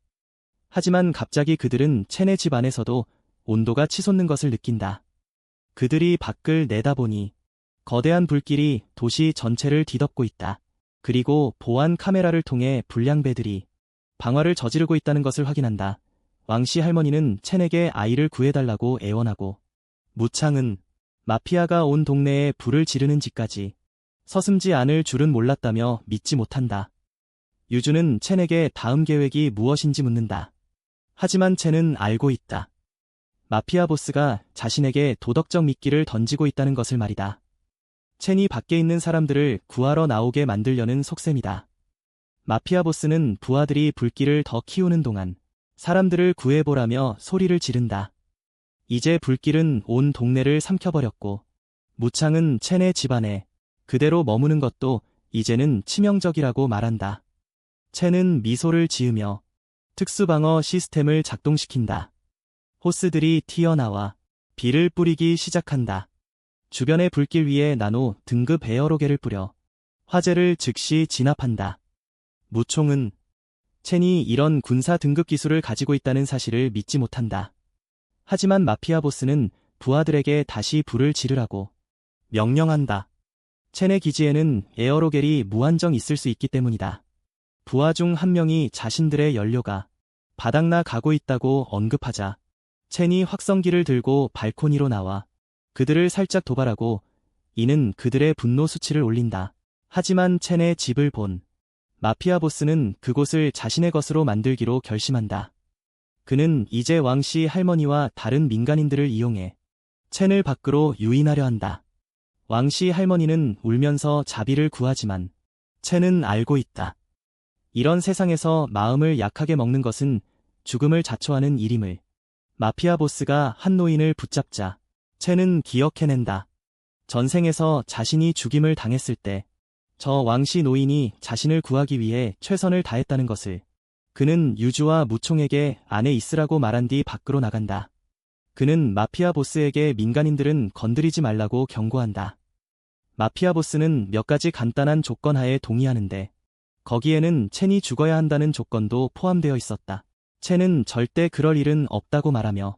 하지만 갑자기 그들은 첸의 집 안에서도 온도가 치솟는 것을 느낀다. 그들이 밖을 내다보니 거대한 불길이 도시 전체를 뒤덮고 있다. 그리고 보안 카메라를 통해 불량배들이 방화를 저지르고 있다는 것을 확인한다. 왕씨 할머니는 첸에게 아이를 구해달라고 애원하고 무창은 마피아가 온 동네에 불을 지르는 짓까지 서슴지 않을 줄은 몰랐다며 믿지 못한다. 유주는 첸에게 다음 계획이 무엇인지 묻는다. 하지만 첸은 알고 있다. 마피아 보스가 자신에게 도덕적 미끼를 던지고 있다는 것을 말이다. 첸이 밖에 있는 사람들을 구하러 나오게 만들려는 속셈이다. 마피아 보스는 부하들이 불길을 더 키우는 동안 사람들을 구해보라며 소리를 지른다. 이제 불길은 온 동네를 삼켜버렸고 무창은 첸의 집안에 그대로 머무는 것도 이제는 치명적이라고 말한다. 첸은 미소를 지으며 특수방어 시스템을 작동시킨다. 호스들이 튀어나와 비를 뿌리기 시작한다. 주변의 불길 위에 나노 등급 에어로겔을 뿌려 화재를 즉시 진압한다. 무총은 첸이 이런 군사 등급 기술을 가지고 있다는 사실을 믿지 못한다. 하지만 마피아 보스는 부하들에게 다시 불을 지르라고 명령한다. 첸의 기지에는 에어로겔이 무한정 있을 수 있기 때문이다. 부하 중 한 명이 자신들의 연료가 바닥나 가고 있다고 언급하자 첸이 확성기를 들고 발코니로 나와 그들을 살짝 도발하고 이는 그들의 분노 수치를 올린다. 하지만 첸의 집을 본 마피아 보스는 그곳을 자신의 것으로 만들기로 결심한다. 그는 이제 왕씨 할머니와 다른 민간인들을 이용해 첸을 밖으로 유인하려 한다. 왕씨 할머니는 울면서 자비를 구하지만 첸은 알고 있다. 이런 세상에서 마음을 약하게 먹는 것은 죽음을 자초하는 일임을 마피아 보스가 한 노인을 붙잡자 첸은 기억해낸다. 전생에서 자신이 죽임을 당했을 때 저 왕씨 노인이 자신을 구하기 위해 최선을 다했다는 것을. 그는 유주와 무총에게 안에 있으라고 말한 뒤 밖으로 나간다. 그는 마피아 보스에게 민간인들은 건드리지 말라고 경고한다. 마피아 보스는 몇 가지 간단한 조건 하에 동의하는데 거기에는 첸이 죽어야 한다는 조건도 포함되어 있었다. 첸은 절대 그럴 일은 없다고 말하며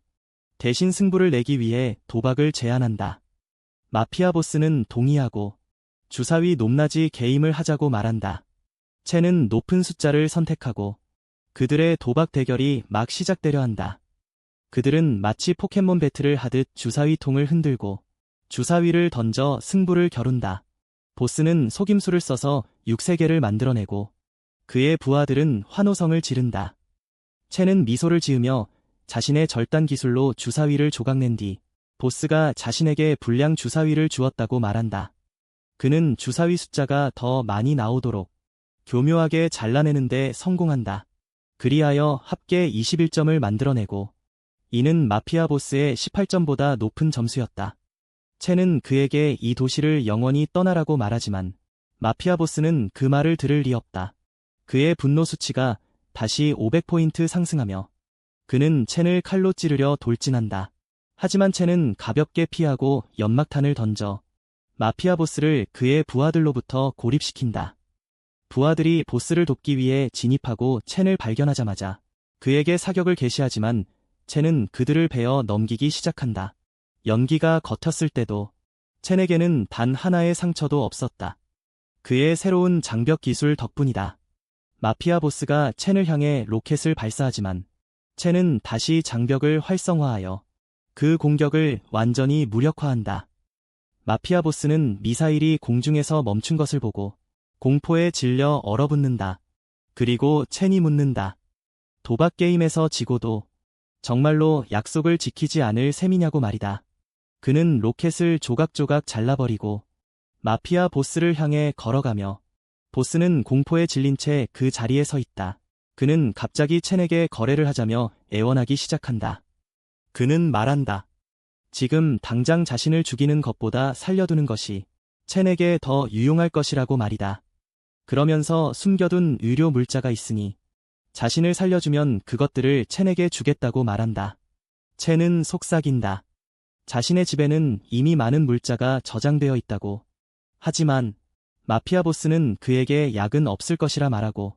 대신 승부를 내기 위해 도박을 제안한다. 마피아 보스는 동의하고 주사위 높낮이 게임을 하자고 말한다. 첸은 높은 숫자를 선택하고 그들의 도박 대결이 막 시작되려 한다. 그들은 마치 포켓몬 배틀을 하듯 주사위 통을 흔들고 주사위를 던져 승부를 겨룬다. 보스는 속임수를 써서 육세개를 만들어내고 그의 부하들은 환호성을 지른다. 첸은 미소를 지으며 자신의 절단 기술로 주사위를 조각낸 뒤 보스가 자신에게 불량 주사위를 주었다고 말한다. 그는 주사위 숫자가 더 많이 나오도록 교묘하게 잘라내는데 성공한다. 그리하여 합계 21점을 만들어내고 이는 마피아 보스의 18점보다 높은 점수였다. 첸은 그에게 이 도시를 영원히 떠나라고 말하지만 마피아 보스는 그 말을 들을 리 없다. 그의 분노 수치가 다시 500포인트 상승하며 그는 첸을 칼로 찌르려 돌진한다. 하지만 첸은 가볍게 피하고 연막탄을 던져 마피아 보스를 그의 부하들로부터 고립시킨다. 부하들이 보스를 돕기 위해 진입하고 첸을 발견하자마자 그에게 사격을 개시하지만 첸은 그들을 베어 넘기기 시작한다. 연기가 겉었을 때도 첸에게는 단 하나의 상처도 없었다. 그의 새로운 장벽 기술 덕분이다. 마피아 보스가 첸을 향해 로켓을 발사하지만 첸은 다시 장벽을 활성화하여 그 공격을 완전히 무력화한다. 마피아 보스는 미사일이 공중에서 멈춘 것을 보고 공포에 질려 얼어붙는다. 그리고 첸이 묻는다. 도박 게임에서 지고도 정말로 약속을 지키지 않을 셈이냐고 말이다. 그는 로켓을 조각조각 잘라버리고 마피아 보스를 향해 걸어가며 보스는 공포에 질린 채 그 자리에 서 있다. 그는 갑자기 첸에게 거래를 하자며 애원하기 시작한다. 그는 말한다. 지금 당장 자신을 죽이는 것보다 살려두는 것이 첸에게 더 유용할 것이라고 말이다. 그러면서 숨겨둔 의료 물자가 있으니 자신을 살려주면 그것들을 첸에게 주겠다고 말한다. 첸은 속삭인다. 자신의 집에는 이미 많은 물자가 저장되어 있다고. 하지만 마피아 보스는 그에게 약은 없을 것이라 말하고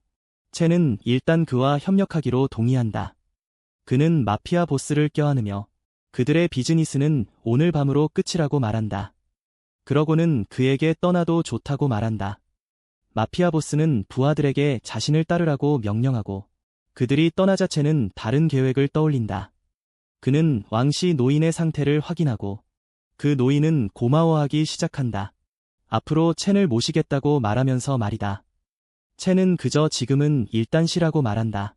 첸은 일단 그와 협력하기로 동의한다. 그는 마피아 보스를 껴안으며 그들의 비즈니스는 오늘 밤으로 끝이라고 말한다. 그러고는 그에게 떠나도 좋다고 말한다. 마피아 보스는 부하들에게 자신을 따르라고 명령하고 그들이 떠나자 첸은 다른 계획을 떠올린다. 그는 왕씨 노인의 상태를 확인하고 그 노인은 고마워하기 시작한다. 앞으로 첸을 모시겠다고 말하면서 말이다. 첸은 그저 지금은 일단 쉬라고 말한다.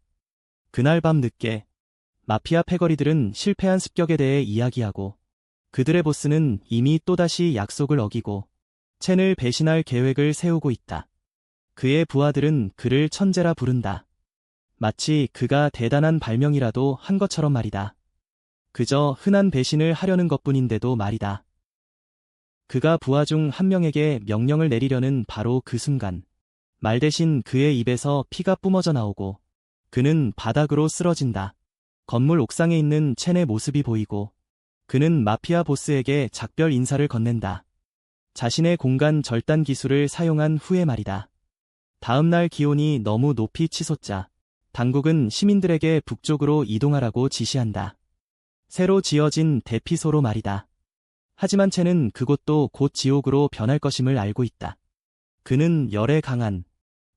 그날 밤 늦게 마피아 패거리들은 실패한 습격에 대해 이야기하고 그들의 보스는 이미 또다시 약속을 어기고 첸을 배신할 계획을 세우고 있다. 그의 부하들은 그를 천재라 부른다. 마치 그가 대단한 발명이라도 한 것처럼 말이다. 그저 흔한 배신을 하려는 것뿐인데도 말이다. 그가 부하 중 한 명에게 명령을 내리려는 바로 그 순간 말 대신 그의 입에서 피가 뿜어져 나오고 그는 바닥으로 쓰러진다. 건물 옥상에 있는 첸의 모습이 보이고 그는 마피아 보스에게 작별 인사를 건넨다. 자신의 공간 절단 기술을 사용한 후에 말이다. 다음날 기온이 너무 높이 치솟자 당국은 시민들에게 북쪽으로 이동하라고 지시한다. 새로 지어진 대피소로 말이다. 하지만 첸은 그곳도 곧 지옥으로 변할 것임을 알고 있다. 그는 열에 강한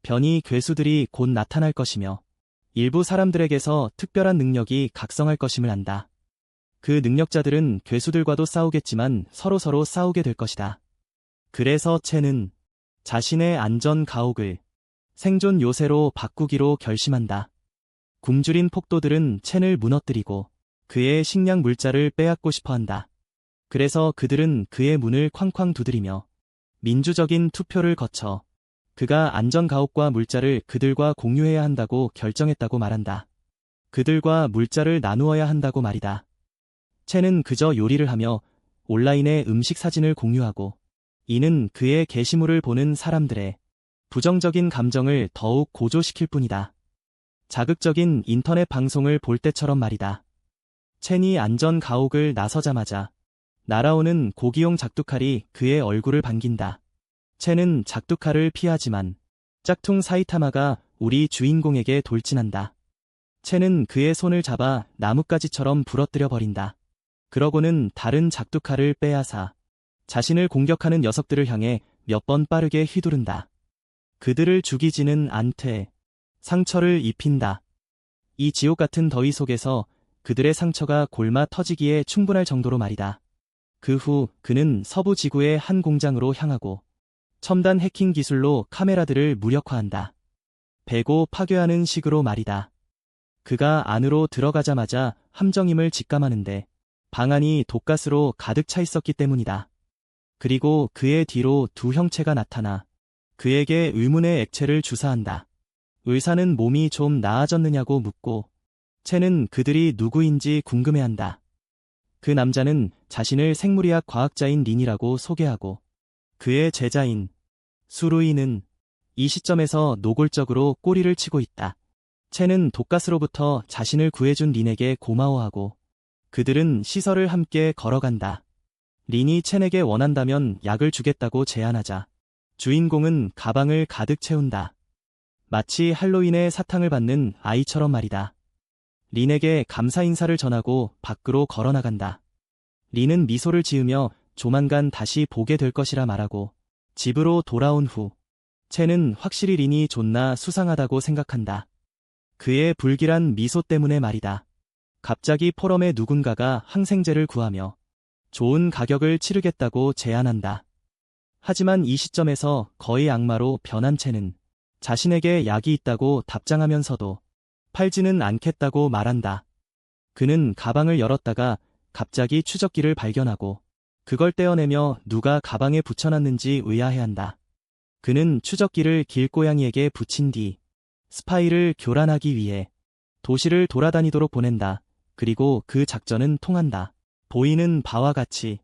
변이 괴수들이 곧 나타날 것이며 일부 사람들에게서 특별한 능력이 각성할 것임을 안다. 그 능력자들은 괴수들과도 싸우겠지만 서로서로 싸우게 될 것이다. 그래서 첸은 자신의 안전 가옥을 생존 요새로 바꾸기로 결심한다. 굶주린 폭도들은 첸을 무너뜨리고 그의 식량 물자를 빼앗고 싶어한다. 그래서 그들은 그의 문을 쾅쾅 두드리며 민주적인 투표를 거쳐 그가 안전가옥과 물자를 그들과 공유해야 한다고 결정했다고 말한다. 그들과 물자를 나누어야 한다고 말이다. 첸은 그저 요리를 하며 온라인에 음식 사진을 공유하고 이는 그의 게시물을 보는 사람들의 부정적인 감정을 더욱 고조시킬 뿐이다. 자극적인 인터넷 방송을 볼 때처럼 말이다. 첸이 안전가옥을 나서자마자 날아오는 고기용 작두칼이 그의 얼굴을 반긴다. 첸은 작두칼을 피하지만 짝퉁 사이타마가 우리 주인공에게 돌진한다. 첸은 그의 손을 잡아 나뭇가지처럼 부러뜨려 버린다. 그러고는 다른 작두칼을 빼앗아 자신을 공격하는 녀석들을 향해 몇 번 빠르게 휘두른다. 그들을 죽이지는 않되 상처를 입힌다. 이 지옥 같은 더위 속에서 그들의 상처가 골마 터지기에 충분할 정도로 말이다. 그 후 그는 서부 지구의 한 공장으로 향하고 첨단 해킹 기술로 카메라들을 무력화한다. 베고 파괴하는 식으로 말이다. 그가 안으로 들어가자마자 함정임을 직감하는데 방안이 독가스로 가득 차 있었기 때문이다. 그리고 그의 뒤로 두 형체가 나타나 그에게 의문의 액체를 주사한다. 의사는 몸이 좀 나아졌느냐고 묻고 채는 그들이 누구인지 궁금해한다. 그 남자는 자신을 생물의학 과학자인 린이라고 소개하고 그의 제자인 수루이는 이 시점에서 노골적으로 꼬리를 치고 있다. 채는 독가스로부터 자신을 구해준 린에게 고마워하고 그들은 시설을 함께 걸어간다. 린이 첸에게 원한다면 약을 주겠다고 제안하자 주인공은 가방을 가득 채운다. 마치 할로윈의 사탕을 받는 아이처럼 말이다. 린에게 감사 인사를 전하고 밖으로 걸어나간다. 린은 미소를 지으며 조만간 다시 보게 될 것이라 말하고 집으로 돌아온 후 첸은 확실히 린이 존나 수상하다고 생각한다. 그의 불길한 미소 때문에 말이다. 갑자기 포럼에 누군가가 항생제를 구하며 좋은 가격을 치르겠다고 제안한다. 하지만 이 시점에서 거의 악마로 변한 첸은 자신에게 약이 있다고 답장하면서도 팔지는 않겠다고 말한다. 그는 가방을 열었다가 갑자기 추적기를 발견하고 그걸 떼어내며 누가 가방에 붙여놨는지 의아해한다. 그는 추적기를 길고양이에게 붙인 뒤 스파이를 교란하기 위해 도시를 돌아다니도록 보낸다. 그리고 그 작전은 통한다. 보이는 바와 같이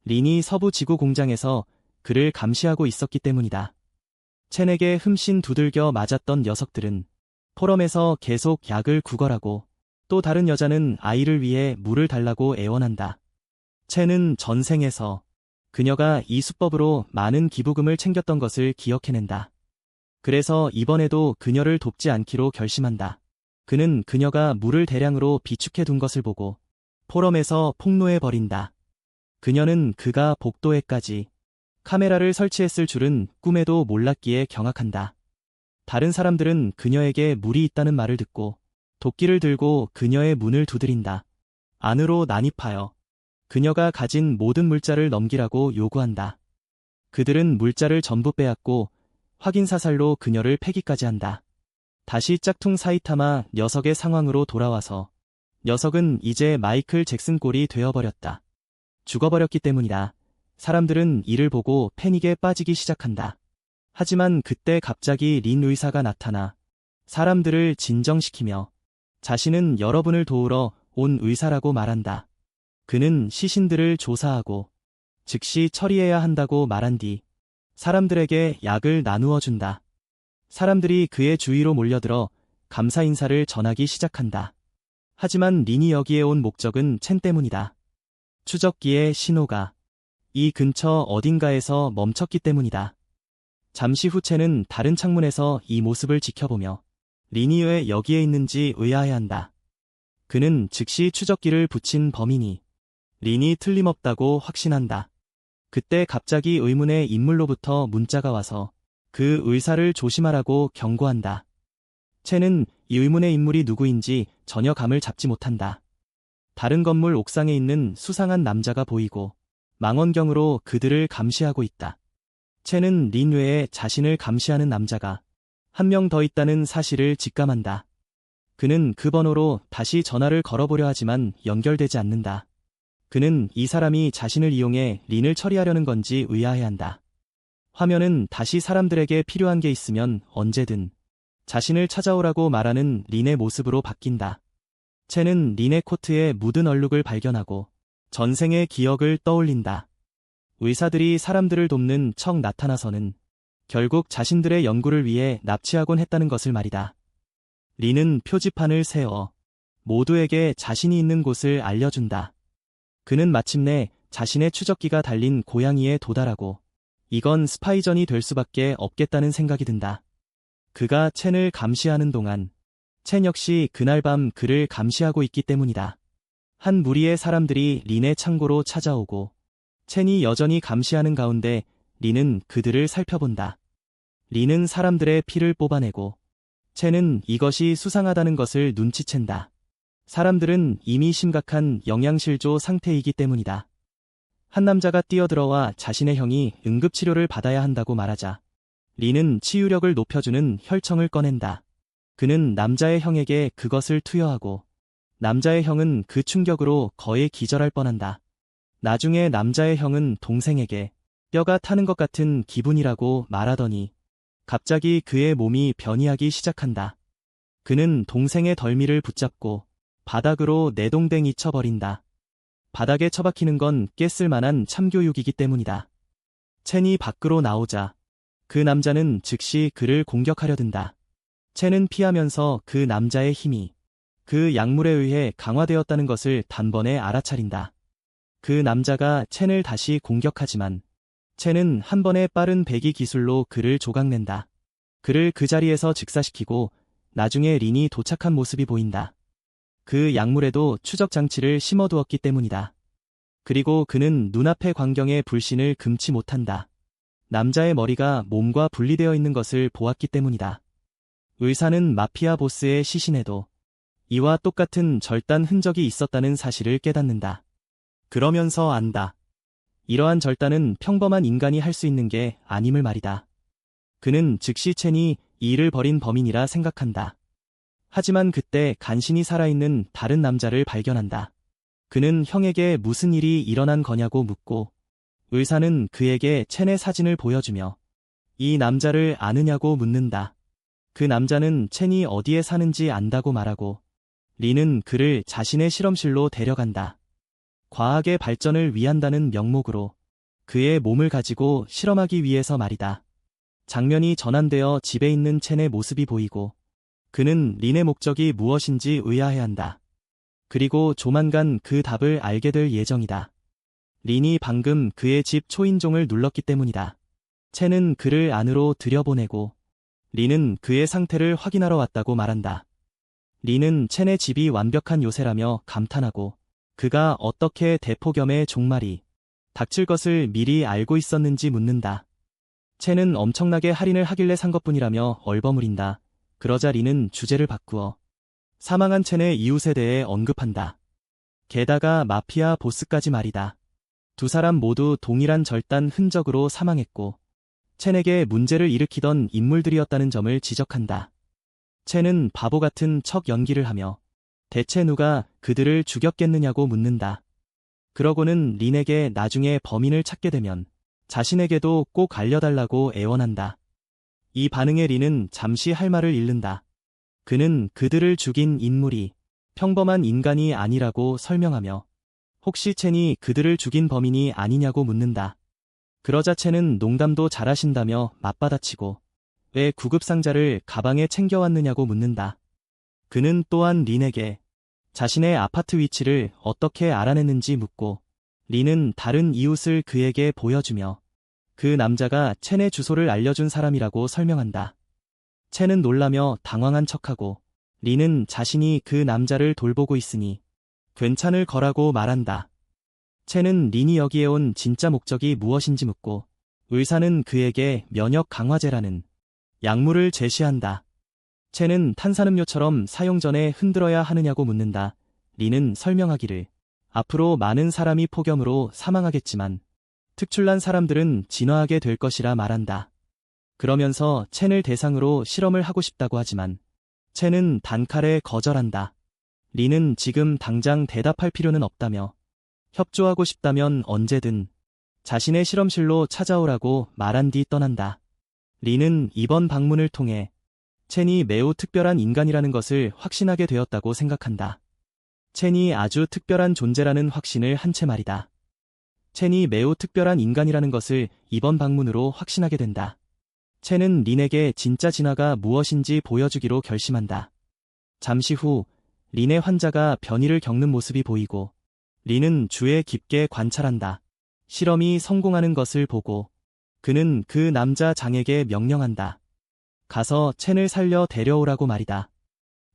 린이 서부 지구 공장에서 그를 감시하고 있었기 때문이다. 첸에게 흠씬 두들겨 맞았던 녀석들은 포럼에서 계속 약을 구걸하고 또 다른 여자는 아이를 위해 물을 달라고 애원한다. 첸은 전생에서 그녀가 이 수법으로 많은 기부금을 챙겼던 것을 기억해낸다. 그래서 이번에도 그녀를 돕지 않기로 결심한다. 그는 그녀가 물을 대량으로 비축해 둔 것을 보고 포럼에서 폭로해버린다. 그녀는 그가 복도에까지 카메라를 설치했을 줄은 꿈에도 몰랐기에 경악한다. 다른 사람들은 그녀에게 물이 있다는 말을 듣고 도끼를 들고 그녀의 문을 두드린다. 안으로 난입하여 그녀가 가진 모든 물자를 넘기라고 요구한다. 그들은 물자를 전부 빼앗고 확인사살로 그녀를 패기까지 한다. 다시 짝퉁 사이타마 녀석의 상황으로 돌아와서 녀석은 이제 마이클 잭슨 꼴이 되어버렸다. 죽어버렸기 때문이다. 사람들은 이를 보고 패닉에 빠지기 시작한다. 하지만 그때 갑자기 린 의사가 나타나 사람들을 진정시키며 자신은 여러분을 도우러 온 의사라고 말한다. 그는 시신들을 조사하고 즉시 처리해야 한다고 말한 뒤 사람들에게 약을 나누어 준다. 사람들이 그의 주위로 몰려들어 감사 인사를 전하기 시작한다. 하지만 린이 여기에 온 목적은 첸 때문이다. 추적기의 신호가 이 근처 어딘가에서 멈췄기 때문이다. 잠시 후 첸은 다른 창문에서 이 모습을 지켜보며 린이 왜 여기에 있는지 의아해한다. 그는 즉시 추적기를 붙인 범인이 린이 틀림없다고 확신한다. 그때 갑자기 의문의 인물로부터 문자가 와서 그 의사를 조심하라고 경고한다. 첸은 이 의문의 인물이 누구인지 전혀 감을 잡지 못한다. 다른 건물 옥상에 있는 수상한 남자가 보이고 망원경으로 그들을 감시하고 있다. 첸은 린 외에 자신을 감시하는 남자가 한 명 더 있다는 사실을 직감한다. 그는 그 번호로 다시 전화를 걸어보려 하지만 연결되지 않는다. 그는 이 사람이 자신을 이용해 린을 처리하려는 건지 의아해한다. 화면은 다시 사람들에게 필요한 게 있으면 언제든 자신을 찾아오라고 말하는 린의 모습으로 바뀐다. 첸은 린의 코트에 묻은 얼룩을 발견하고 전생의 기억을 떠올린다. 의사들이 사람들을 돕는 척 나타나서는 결국 자신들의 연구를 위해 납치하곤 했다는 것을 말이다. 린은 표지판을 세워 모두에게 자신이 있는 곳을 알려준다. 그는 마침내 자신의 추적기가 달린 고양이에 도달하고 이건 스파이전이 될 수밖에 없겠다는 생각이 든다. 그가 첸을 감시하는 동안 첸 역시 그날 밤 그를 감시하고 있기 때문이다. 한 무리의 사람들이 린의 창고로 찾아오고 첸이 여전히 감시하는 가운데 린은 그들을 살펴본다. 린은 사람들의 피를 뽑아내고 첸은 이것이 수상하다는 것을 눈치챈다. 사람들은 이미 심각한 영양실조 상태이기 때문이다. 한 남자가 뛰어들어와 자신의 형이 응급치료를 받아야 한다고 말하자 린은 치유력을 높여주는 혈청을 꺼낸다. 그는 남자의 형에게 그것을 투여하고 남자의 형은 그 충격으로 거의 기절할 뻔한다. 나중에 남자의 형은 동생에게 뼈가 타는 것 같은 기분이라고 말하더니 갑자기 그의 몸이 변이하기 시작한다. 그는 동생의 덜미를 붙잡고 바닥으로 내동댕이 쳐버린다. 바닥에 처박히는 건 깼을 만한 참교육이기 때문이다. 첸이 밖으로 나오자 그 남자는 즉시 그를 공격하려 든다. 첸은 피하면서 그 남자의 힘이 그 약물에 의해 강화되었다는 것을 단번에 알아차린다. 그 남자가 첸을 다시 공격하지만 첸은 한 번의 빠른 배기 기술로 그를 조각낸다. 그를 그 자리에서 즉사시키고 나중에 린이 도착한 모습이 보인다. 그 약물에도 추적 장치를 심어두었기 때문이다. 그리고 그는 눈앞의 광경에 불신을 금치 못한다. 남자의 머리가 몸과 분리되어 있는 것을 보았기 때문이다. 의사는 마피아 보스의 시신에도 이와 똑같은 절단 흔적이 있었다는 사실을 깨닫는다. 그러면서 안다. 이러한 절단은 평범한 인간이 할 수 있는 게 아님을 말이다. 그는 즉시 첸이 이 일을 벌인 범인이라 생각한다. 하지만 그때 간신히 살아있는 다른 남자를 발견한다. 그는 형에게 무슨 일이 일어난 거냐고 묻고 의사는 그에게 첸의 사진을 보여주며 이 남자를 아느냐고 묻는다. 그 남자는 첸이 어디에 사는지 안다고 말하고 린은 그를 자신의 실험실로 데려간다. 과학의 발전을 위한다는 명목으로 그의 몸을 가지고 실험하기 위해서 말이다. 장면이 전환되어 집에 있는 첸의 모습이 보이고 그는 린의 목적이 무엇인지 의아해한다. 그리고 조만간 그 답을 알게 될 예정이다. 린이 방금 그의 집 초인종을 눌렀기 때문이다. 첸은 그를 안으로 들여보내고 린은 그의 상태를 확인하러 왔다고 말한다. 린은 첸의 집이 완벽한 요새라며 감탄하고 그가 어떻게 대폭염의 종말이 닥칠 것을 미리 알고 있었는지 묻는다. 첸은 엄청나게 할인을 하길래 산 것뿐이라며 얼버무린다. 그러자 린은 주제를 바꾸어 사망한 첸의 이웃에 대해 언급한다. 게다가 마피아 보스까지 말이다. 두 사람 모두 동일한 절단 흔적으로 사망했고 첸에게 문제를 일으키던 인물들이었다는 점을 지적한다. 첸은 바보 같은 척 연기를 하며 대체 누가 그들을 죽였겠느냐고 묻는다. 그러고는 린에게 나중에 범인을 찾게 되면 자신에게도 꼭 알려달라고 애원한다. 이 반응에 린은 잠시 할 말을 잃는다. 그는 그들을 죽인 인물이 평범한 인간이 아니라고 설명하며 혹시 첸이 그들을 죽인 범인이 아니냐고 묻는다. 그러자 첸은 농담도 잘하신다며 맞받아치고 왜 구급상자를 가방에 챙겨왔느냐고 묻는다. 그는 또한 린에게 자신의 아파트 위치를 어떻게 알아냈는지 묻고 린은 다른 이웃을 그에게 보여주며 그 남자가 첸의 주소를 알려준 사람이라고 설명한다. 첸은 놀라며 당황한 척하고 린은 자신이 그 남자를 돌보고 있으니 괜찮을 거라고 말한다. 첸은 린이 여기에 온 진짜 목적이 무엇인지 묻고 의사는 그에게 면역 강화제라는 약물을 제시한다. 첸은 탄산음료처럼 사용 전에 흔들어야 하느냐고 묻는다. 린은 설명하기를 앞으로 많은 사람이 폭염으로 사망하겠지만 특출난 사람들은 진화하게 될 것이라 말한다. 그러면서 첸을 대상으로 실험을 하고 싶다고 하지만 첸은 단칼에 거절한다. 린은 지금 당장 대답할 필요는 없다며 협조하고 싶다면 언제든 자신의 실험실로 찾아오라고 말한 뒤 떠난다. 린은 이번 방문을 통해 첸이 매우 특별한 인간이라는 것을 확신하게 되었다고 생각한다. 첸이 아주 특별한 존재라는 확신을 한 채 말이다. 첸이 매우 특별한 인간이라는 것을 이번 방문으로 확신하게 된다. 첸은 린에게 진짜 진화가 무엇인지 보여주기로 결심한다. 잠시 후 린의 환자가 변이를 겪는 모습이 보이고 린은 주에 깊게 관찰한다. 실험이 성공하는 것을 보고 그는 그 남자 장에게 명령한다. 가서 첸을 살려 데려오라고 말이다.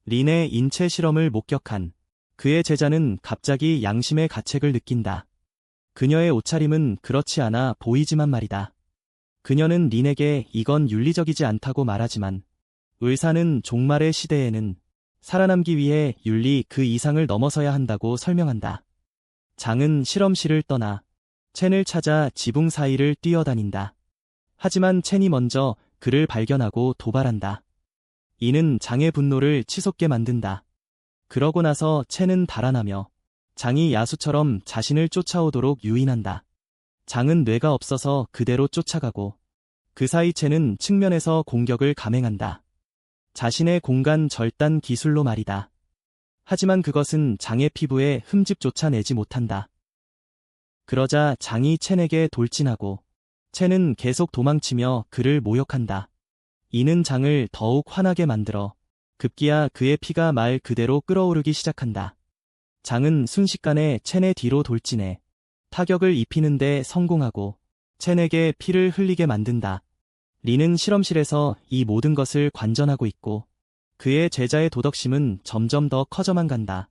린의 인체 실험을 목격한 그의 제자는 갑자기 양심의 가책을 느낀다. 그녀의 옷차림은 그렇지 않아 보이지만 말이다. 그녀는 린에게 이건 윤리적이지 않다고 말하지만 의사는 종말의 시대에는 살아남기 위해 윤리 그 이상을 넘어서야 한다고 설명한다. 장은 실험실을 떠나 첸을 찾아 지붕 사이를 뛰어다닌다. 하지만 첸이 먼저 그를 발견하고 도발한다. 이는 장의 분노를 치솟게 만든다. 그러고 나서 채는 달아나며 장이 야수처럼 자신을 쫓아오도록 유인한다. 장은 뇌가 없어서 그대로 쫓아가고 그 사이 채는 측면에서 공격을 감행한다. 자신의 공간 절단 기술로 말이다. 하지만 그것은 장의 피부에 흠집조차 내지 못한다. 그러자 장이 첸에게 돌진하고 첸은 계속 도망치며 그를 모욕한다. 이는 장을 더욱 화나게 만들어 급기야 그의 피가 말 그대로 끓어오르기 시작한다. 장은 순식간에 첸의 뒤로 돌진해 타격을 입히는데 성공하고 첸에게 피를 흘리게 만든다. 리는 실험실에서 이 모든 것을 관전하고 있고 그의 제자의 도덕심은 점점 더 커져만 간다.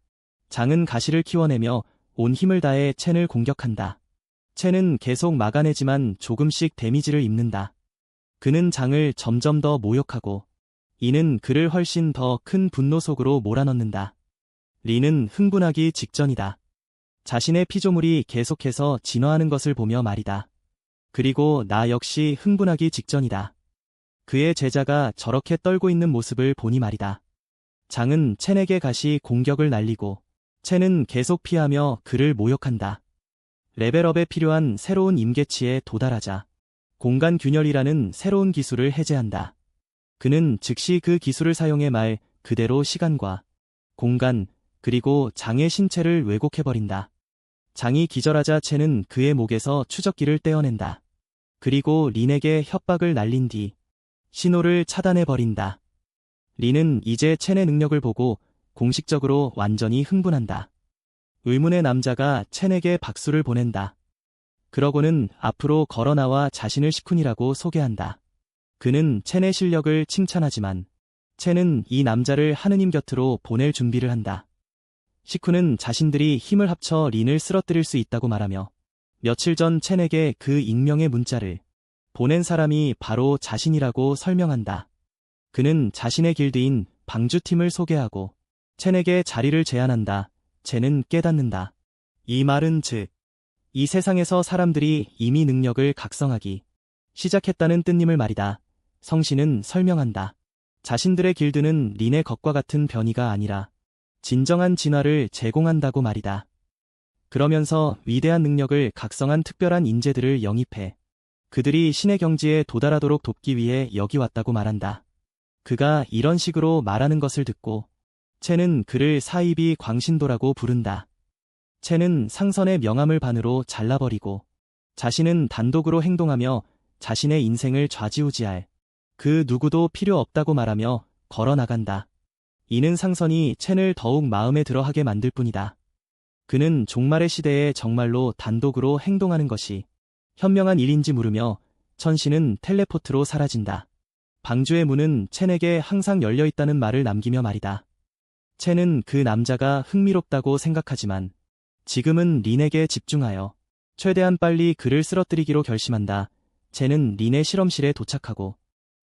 장은 가시를 키워내며 온 힘을 다해 첸을 공격한다. 첸은 계속 막아내지만 조금씩 데미지를 입는다. 그는 장을 점점 더 모욕하고 이는 그를 훨씬 더 큰 분노 속으로 몰아넣는다. 리는 흥분하기 직전이다. 자신의 피조물이 계속해서 진화하는 것을 보며 말이다. 그리고 나 역시 흥분하기 직전이다. 그의 제자가 저렇게 떨고 있는 모습을 보니 말이다. 장은 첸에게 가시 공격을 날리고 첸은 계속 피하며 그를 모욕한다. 레벨업에 필요한 새로운 임계치에 도달하자 공간 균열이라는 새로운 기술을 해제한다. 그는 즉시 그 기술을 사용해 말 그대로 시간과 공간 그리고 장의 신체를 왜곡해버린다. 장이 기절하자 첸은 그의 목에서 추적기를 떼어낸다. 그리고 린에게 협박을 날린 뒤 신호를 차단해버린다. 린은 이제 첸의 능력을 보고 공식적으로 완전히 흥분한다. 의문의 남자가 첸에게 박수를 보낸다. 그러고는 앞으로 걸어나와 자신을 시쿤이라고 소개한다. 그는 첸의 실력을 칭찬하지만 첸은 이 남자를 하느님 곁으로 보낼 준비를 한다. 시쿤은 자신들이 힘을 합쳐 린을 쓰러뜨릴 수 있다고 말하며 며칠 전 첸에게 그 익명의 문자를 보낸 사람이 바로 자신이라고 설명한다. 그는 자신의 길드인 방주팀을 소개하고 첸에게 자리를 제안한다. 첸은 깨닫는다. 이 말은 즉, 이 세상에서 사람들이 이미 능력을 각성하기 시작했다는 뜻임을 말이다. 성신은 설명한다. 자신들의 길드는 린의 것과 같은 변이가 아니라 진정한 진화를 제공한다고 말이다. 그러면서 위대한 능력을 각성한 특별한 인재들을 영입해 그들이 신의 경지에 도달하도록 돕기 위해 여기 왔다고 말한다. 그가 이런 식으로 말하는 것을 듣고 첸은 그를 사이비 광신도라고 부른다. 첸은 상선의 명함을 반으로 잘라버리고 자신은 단독으로 행동하며 자신의 인생을 좌지우지할 그 누구도 필요 없다고 말하며 걸어나간다. 이는 상선이 첸을 더욱 마음에 들어하게 만들 뿐이다. 그는 종말의 시대에 정말로 단독으로 행동하는 것이 현명한 일인지 물으며 천신은 텔레포트로 사라진다. 방주의 문은 첸에게 항상 열려있다는 말을 남기며 말이다. 첸은 그 남자가 흥미롭다고 생각하지만 지금은 린에게 집중하여 최대한 빨리 그를 쓰러뜨리기로 결심한다. 첸은 린의 실험실에 도착하고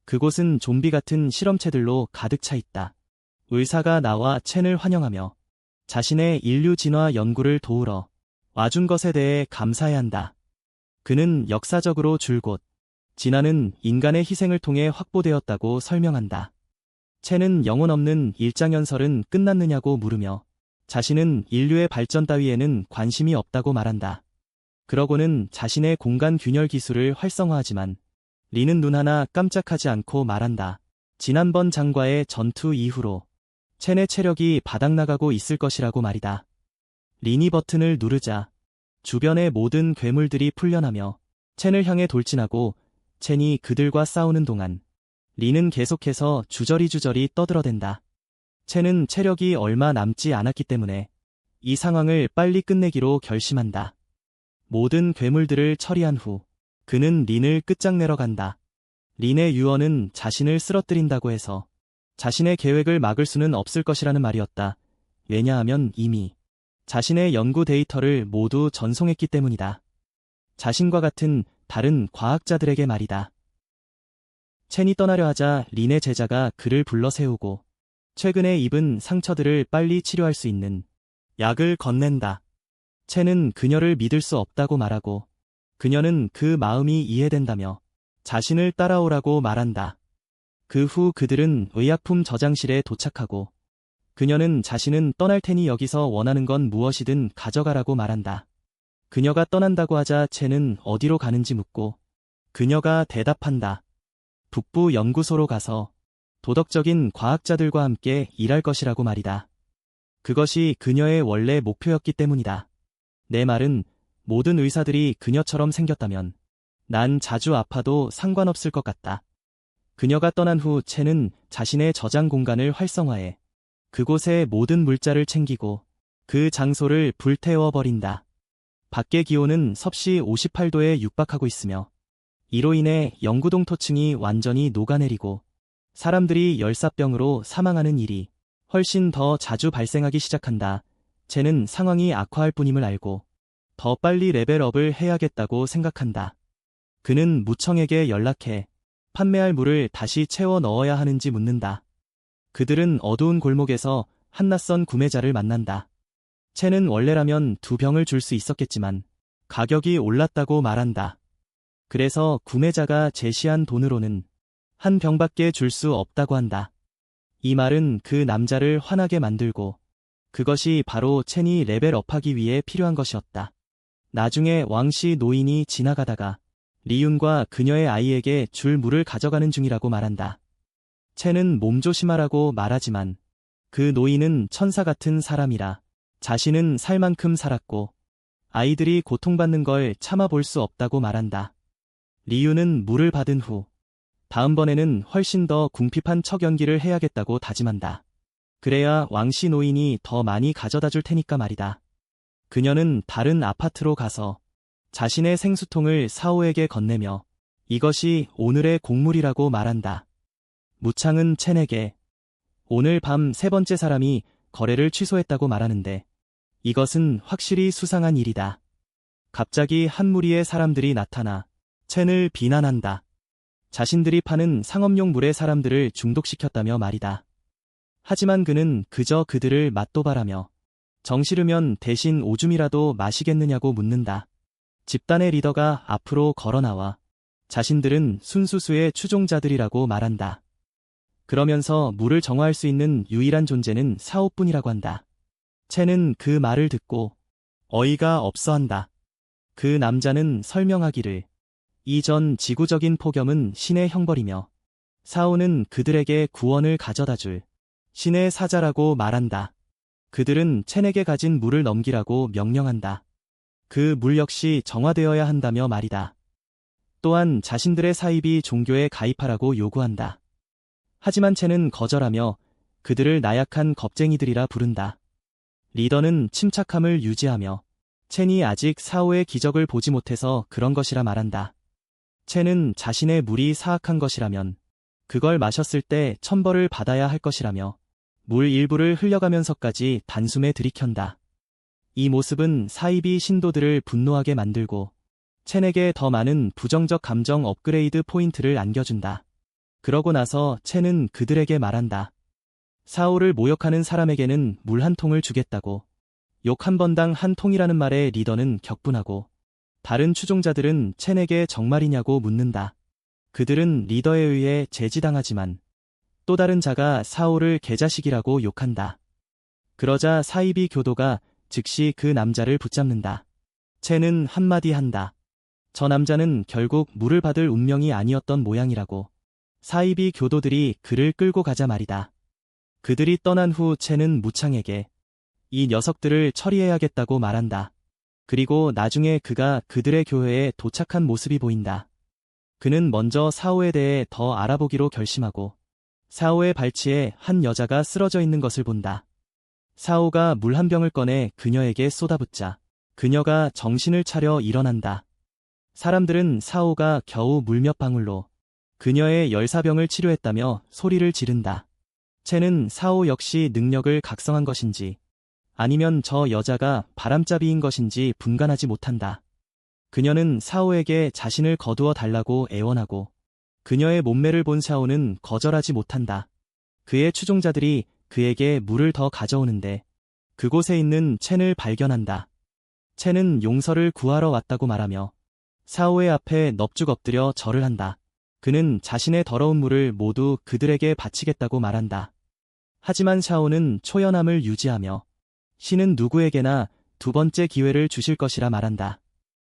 그곳은 좀비 같은 실험체들로 가득 차 있다. 의사가 나와 첸을 환영하며 자신의 인류 진화 연구를 도우러 와준 것에 대해 감사해야 한다. 그는 역사적으로 줄곧 진화는 인간의 희생을 통해 확보되었다고 설명한다. 첸은 영혼 없는 일장연설은 끝났느냐고 물으며 자신은 인류의 발전 따위에는 관심이 없다고 말한다. 그러고는 자신의 공간 균열 기술을 활성화하지만 리는 눈 하나 깜짝하지 않고 말한다. 지난번 장과의 전투 이후로 첸의 체력이 바닥나가고 있을 것이라고 말이다. 린이 버튼을 누르자 주변의 모든 괴물들이 풀려나며 첸을 향해 돌진하고 첸이 그들과 싸우는 동안 린은 계속해서 주저리 떠들어댄다. 첸은 체력이 얼마 남지 않았기 때문에 이 상황을 빨리 끝내기로 결심한다. 모든 괴물들을 처리한 후 그는 린을 끝장내러 간다. 린의 유언은 자신을 쓰러뜨린다고 해서 자신의 계획을 막을 수는 없을 것이라는 말이었다. 왜냐하면 이미 자신의 연구 데이터를 모두 전송했기 때문이다. 자신과 같은 다른 과학자들에게 말이다. 첸이 떠나려 하자 린의 제자가 그를 불러 세우고 최근에 입은 상처들을 빨리 치료할 수 있는 약을 건넨다. 첸은 그녀를 믿을 수 없다고 말하고 그녀는 그 마음이 이해된다며 자신을 따라오라고 말한다. 그 후 그들은 의약품 저장실에 도착하고 그녀는 자신은 떠날 테니 여기서 원하는 건 무엇이든 가져가라고 말한다. 그녀가 떠난다고 하자 첸은 어디로 가는지 묻고 그녀가 대답한다. 북부 연구소로 가서 도덕적인 과학자들과 함께 일할 것이라고 말이다. 그것이 그녀의 원래 목표였기 때문이다. 내 말은 모든 의사들이 그녀처럼 생겼다면 난 자주 아파도 상관없을 것 같다. 그녀가 떠난 후 첸은 자신의 저장 공간을 활성화해 그곳의 모든 물자를 챙기고 그 장소를 불태워버린다. 밖의 기온은 섭씨 58도에 육박하고 있으며 이로 인해 영구동토층이 완전히 녹아내리고 사람들이 열사병으로 사망하는 일이 훨씬 더 자주 발생하기 시작한다. 쟤는 상황이 악화할 뿐임을 알고 더 빨리 레벨업을 해야겠다고 생각한다. 그는 무청에게 연락해 판매할 물을 다시 채워 넣어야 하는지 묻는다. 그들은 어두운 골목에서 한 낯선 구매자를 만난다. 첸은 원래라면 2병을 줄 수 있었겠지만 가격이 올랐다고 말한다. 그래서 구매자가 제시한 돈으로는 1병밖에 줄 수 없다고 한다. 이 말은 그 남자를 화나게 만들고 그것이 바로 첸이 레벨업하기 위해 필요한 것이었다. 나중에 왕씨 노인이 지나가다가 리윤과 그녀의 아이에게 줄 물을 가져가는 중이라고 말한다. 첸은 몸조심하라고 말하지만 그 노인은 천사 같은 사람이라 자신은 살 만큼 살았고 아이들이 고통받는 걸 참아볼 수 없다고 말한다. 리윤은 물을 받은 후 다음번에는 훨씬 더 궁핍한 척 연기를 해야겠다고 다짐한다. 그래야 왕씨 노인이 더 많이 가져다 줄 테니까 말이다. 그녀는 다른 아파트로 가서 자신의 생수통을 사오에게 건네며 이것이 오늘의 곡물이라고 말한다. 무창은 첸에게 오늘 밤 3번째 사람이 거래를 취소했다고 말하는데 이것은 확실히 수상한 일이다. 갑자기 한 무리의 사람들이 나타나 첸을 비난한다. 자신들이 파는 상업용 물에 사람들을 중독시켰다며 말이다. 하지만 그는 그저 그들을 맞도발하며 정시르면 대신 오줌이라도 마시겠느냐고 묻는다. 집단의 리더가 앞으로 걸어나와 자신들은 순수수의 추종자들이라고 말한다. 그러면서 물을 정화할 수 있는 유일한 존재는 사오뿐이라고 한다. 첸은 그 말을 듣고 어이가 없어한다. 그 남자는 설명하기를 이전 지구적인 폭염은 신의 형벌이며 사오는 그들에게 구원을 가져다줄 신의 사자라고 말한다. 그들은 첸에게 가진 물을 넘기라고 명령한다. 그 물 역시 정화되어야 한다며 말이다. 또한 자신들의 사입이 종교에 가입하라고 요구한다. 하지만 첸은 거절하며 그들을 나약한 겁쟁이들이라 부른다. 리더는 침착함을 유지하며 첸이 아직 사오의 기적을 보지 못해서 그런 것이라 말한다. 첸은 자신의 물이 사악한 것이라면 그걸 마셨을 때 천벌을 받아야 할 것이라며 물 일부를 흘려가면서까지 단숨에 들이켠다. 이 모습은 사이비 신도들을 분노하게 만들고 첸에게 더 많은 부정적 감정 업그레이드 포인트를 안겨준다. 그러고 나서 첸은 그들에게 말한다. 사오를 모욕하는 사람에게는 물 1통을 주겠다고. 욕 1번당 1통이라는 말에 리더는 격분하고 다른 추종자들은 첸에게 정말이냐고 묻는다. 그들은 리더에 의해 제지당하지만 또 다른 자가 사오를 개자식이라고 욕한다. 그러자 사이비 교도가 즉시 그 남자를 붙잡는다. 첸은 한마디 한다. 저 남자는 결국 물을 받을 운명이 아니었던 모양이라고. 사이비 교도들이 그를 끌고 가자 말이다. 그들이 떠난 후 첸은 무창에게 이 녀석들을 처리해야겠다고 말한다. 그리고 나중에 그가 그들의 교회에 도착한 모습이 보인다. 그는 먼저 사오에 대해 더 알아보기로 결심하고 사오의 발치에 한 여자가 쓰러져 있는 것을 본다. 사오가 물 1병을 꺼내 그녀에게 쏟아붓자 그녀가 정신을 차려 일어난다. 사람들은 사오가 겨우 물 몇 방울로 그녀의 열사병을 치료했다며 소리를 지른다. 첸은 사오 역시 능력을 각성한 것인지 아니면 저 여자가 바람잡이인 것인지 분간하지 못한다. 그녀는 사오에게 자신을 거두어 달라고 애원하고 그녀의 몸매를 본 사오는 거절하지 못한다. 그의 추종자들이 그에게 물을 더 가져오는데 그곳에 있는 첸을 발견한다. 첸은 용서를 구하러 왔다고 말하며 사오의 앞에 넙죽 엎드려 절을 한다. 그는 자신의 더러운 물을 모두 그들에게 바치겠다고 말한다. 하지만 샤오는 초연함을 유지하며 신은 누구에게나 두 번째 기회를 주실 것이라 말한다.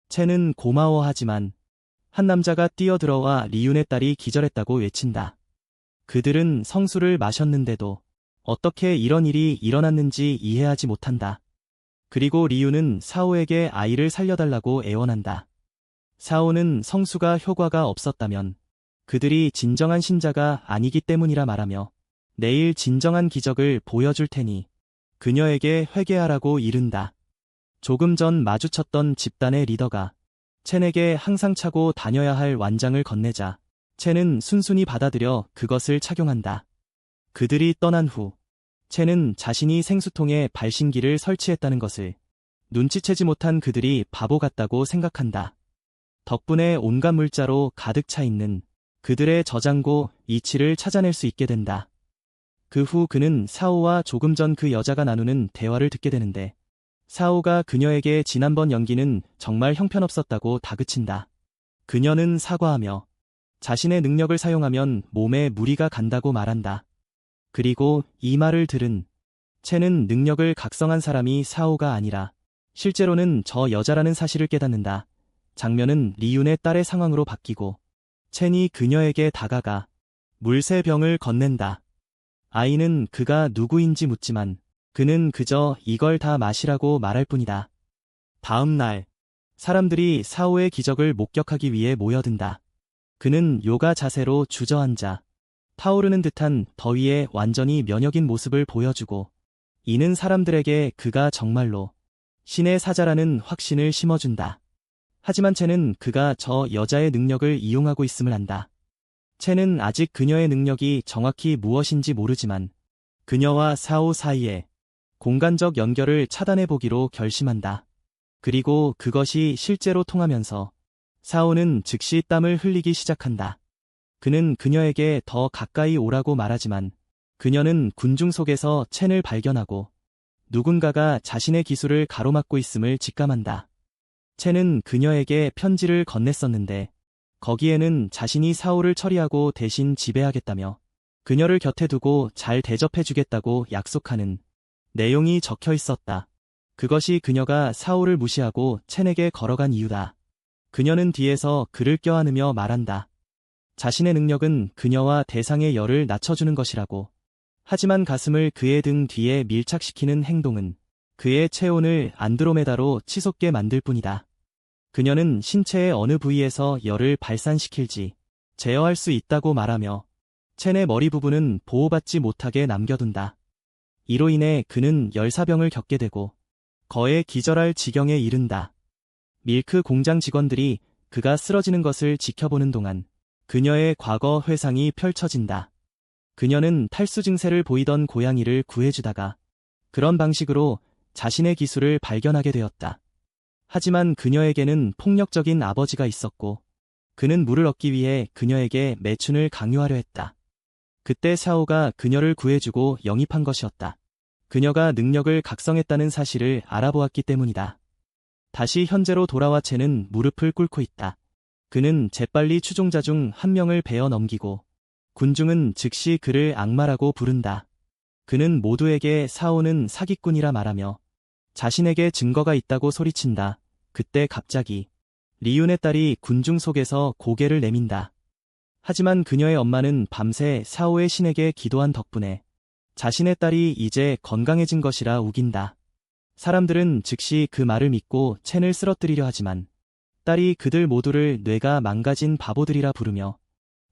첸은 고마워하지만 한 남자가 뛰어들어와 리윤의 딸이 기절했다고 외친다. 그들은 성수를 마셨는데도 어떻게 이런 일이 일어났는지 이해하지 못한다. 그리고 리윤은 사오에게 아이를 살려달라고 애원한다. 사오는 성수가 효과가 없었다면 그들이 진정한 신자가 아니기 때문이라 말하며 내일 진정한 기적을 보여줄 테니 그녀에게 회개하라고 이른다. 조금 전 마주쳤던 집단의 리더가 첸에게 항상 차고 다녀야 할 완장을 건네자 첸은 순순히 받아들여 그것을 착용한다. 그들이 떠난 후 첸은 자신이 생수통에 발신기를 설치했다는 것을 눈치채지 못한 그들이 바보 같다고 생각한다. 덕분에 온갖 물자로 가득 차 있는 그들의 저장고 이치를 찾아낼 수 있게 된다. 그 후 그는 사오와 조금 전 그 여자가 나누는 대화를 듣게 되는데 사오가 그녀에게 지난번 연기는 정말 형편없었다고 다그친다. 그녀는 사과하며 자신의 능력을 사용하면 몸에 무리가 간다고 말한다. 그리고 이 말을 들은 첸은 능력을 각성한 사람이 사오가 아니라 실제로는 저 여자라는 사실을 깨닫는다. 장면은 리윤의 딸의 상황으로 바뀌고 첸이 그녀에게 다가가 물새병을 건넨다. 아이는 그가 누구인지 묻지만 그는 그저 이걸 다 마시라고 말할 뿐이다. 다음 날 사람들이 사오의 기적을 목격하기 위해 모여든다. 그는 요가 자세로 주저앉아 타오르는 듯한 더위에 완전히 면역인 모습을 보여주고 이는 사람들에게 그가 정말로 신의 사자라는 확신을 심어준다. 하지만 첸은 그가 저 여자의 능력을 이용하고 있음을 안다. 첸은 아직 그녀의 능력이 정확히 무엇인지 모르지만 그녀와 사오 사이에 공간적 연결을 차단해보기로 결심한다. 그리고 그것이 실제로 통하면서 사오는 즉시 땀을 흘리기 시작한다. 그는 그녀에게 더 가까이 오라고 말하지만 그녀는 군중 속에서 첸을 발견하고 누군가가 자신의 기술을 가로막고 있음을 직감한다. 첸은 그녀에게 편지를 건넸었는데 거기에는 자신이 사오를 처리하고 대신 지배하겠다며 그녀를 곁에 두고 잘 대접해주겠다고 약속하는 내용이 적혀 있었다. 그것이 그녀가 사오를 무시하고 첸에게 걸어간 이유다. 그녀는 뒤에서 그를 껴안으며 말한다. 자신의 능력은 그녀와 대상의 열을 낮춰주는 것이라고. 하지만 가슴을 그의 등 뒤에 밀착시키는 행동은 그의 체온을 안드로메다로 치솟게 만들 뿐이다. 그녀는 신체의 어느 부위에서 열을 발산시킬지 제어할 수 있다고 말하며 첸의 머리 부분은 보호받지 못하게 남겨둔다. 이로 인해 그는 열사병을 겪게 되고 거의 기절할 지경에 이른다. 밀크 공장 직원들이 그가 쓰러지는 것을 지켜보는 동안 그녀의 과거 회상이 펼쳐진다. 그녀는 탈수 증세를 보이던 고양이를 구해주다가 그런 방식으로 자신의 기술을 발견하게 되었다. 하지만 그녀에게는 폭력적인 아버지가 있었고 그는 물을 얻기 위해 그녀에게 매춘을 강요하려 했다. 그때 샤오가 그녀를 구해주고 영입한 것이었다. 그녀가 능력을 각성했다는 사실을 알아보았기 때문이다. 다시 현재로 돌아와 첸은 무릎을 꿇고 있다. 그는 재빨리 추종자 중 한 명을 베어 넘기고 군중은 즉시 그를 악마라고 부른다. 그는 모두에게 사오는 사기꾼이라 말하며 자신에게 증거가 있다고 소리친다. 그때 갑자기 리윤의 딸이 군중 속에서 고개를 내민다. 하지만 그녀의 엄마는 밤새 사오의 신에게 기도한 덕분에 자신의 딸이 이제 건강해진 것이라 우긴다. 사람들은 즉시 그 말을 믿고 첸을 쓰러뜨리려 하지만 딸이 그들 모두를 뇌가 망가진 바보들이라 부르며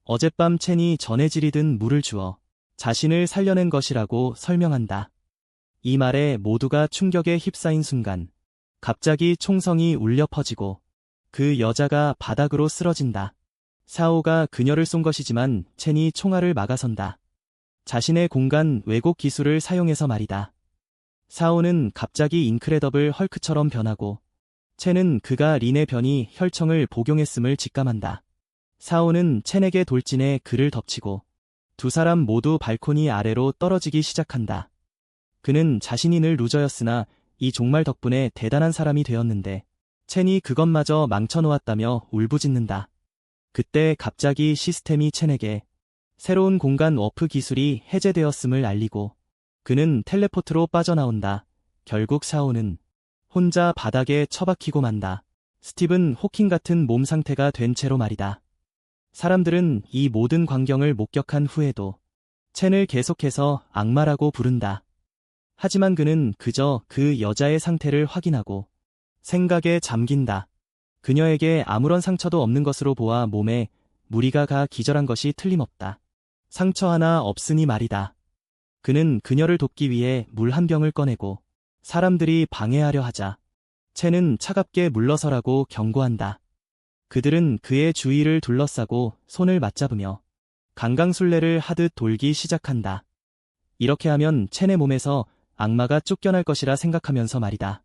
어젯밤 첸이 전에 지리던 물을 주어 자신을 살려낸 것이라고 설명한다. 이 말에 모두가 충격에 휩싸인 순간 갑자기 총성이 울려 퍼지고 그 여자가 바닥으로 쓰러진다. 사오가 그녀를 쏜 것이지만 첸이 총알을 막아선다. 자신의 공간 왜곡 기술을 사용해서 말이다. 사오는 갑자기 인크레더블 헐크처럼 변하고 첸은 그가 린의 변이 혈청을 복용했음을 직감한다. 사오는 첸에게 돌진해 그를 덮치고 두 사람 모두 발코니 아래로 떨어지기 시작한다. 그는 자신이 늘 루저였으나 이 종말 덕분에 대단한 사람이 되었는데 첸이 그것마저 망쳐놓았다며 울부짖는다. 그때 갑자기 시스템이 첸에게 새로운 공간 워프 기술이 해제되었음을 알리고 그는 텔레포트로 빠져나온다. 결국 사오는 혼자 바닥에 처박히고 만다. 스티븐 호킹 같은 몸 상태가 된 채로 말이다. 사람들은 이 모든 광경을 목격한 후에도 첸을 계속해서 악마라고 부른다. 하지만 그는 그저 그 여자의 상태를 확인하고 생각에 잠긴다. 그녀에게 아무런 상처도 없는 것으로 보아 몸에 무리가 가 기절한 것이 틀림없다. 상처 하나 없으니 말이다. 그는 그녀를 돕기 위해 물 한 병을 꺼내고 사람들이 방해하려 하자 첸은 차갑게 물러서라고 경고한다. 그들은 그의 주위를 둘러싸고 손을 맞잡으며 강강술래를 하듯 돌기 시작한다. 이렇게 하면 첸의 몸에서 악마가 쫓겨날 것이라 생각하면서 말이다.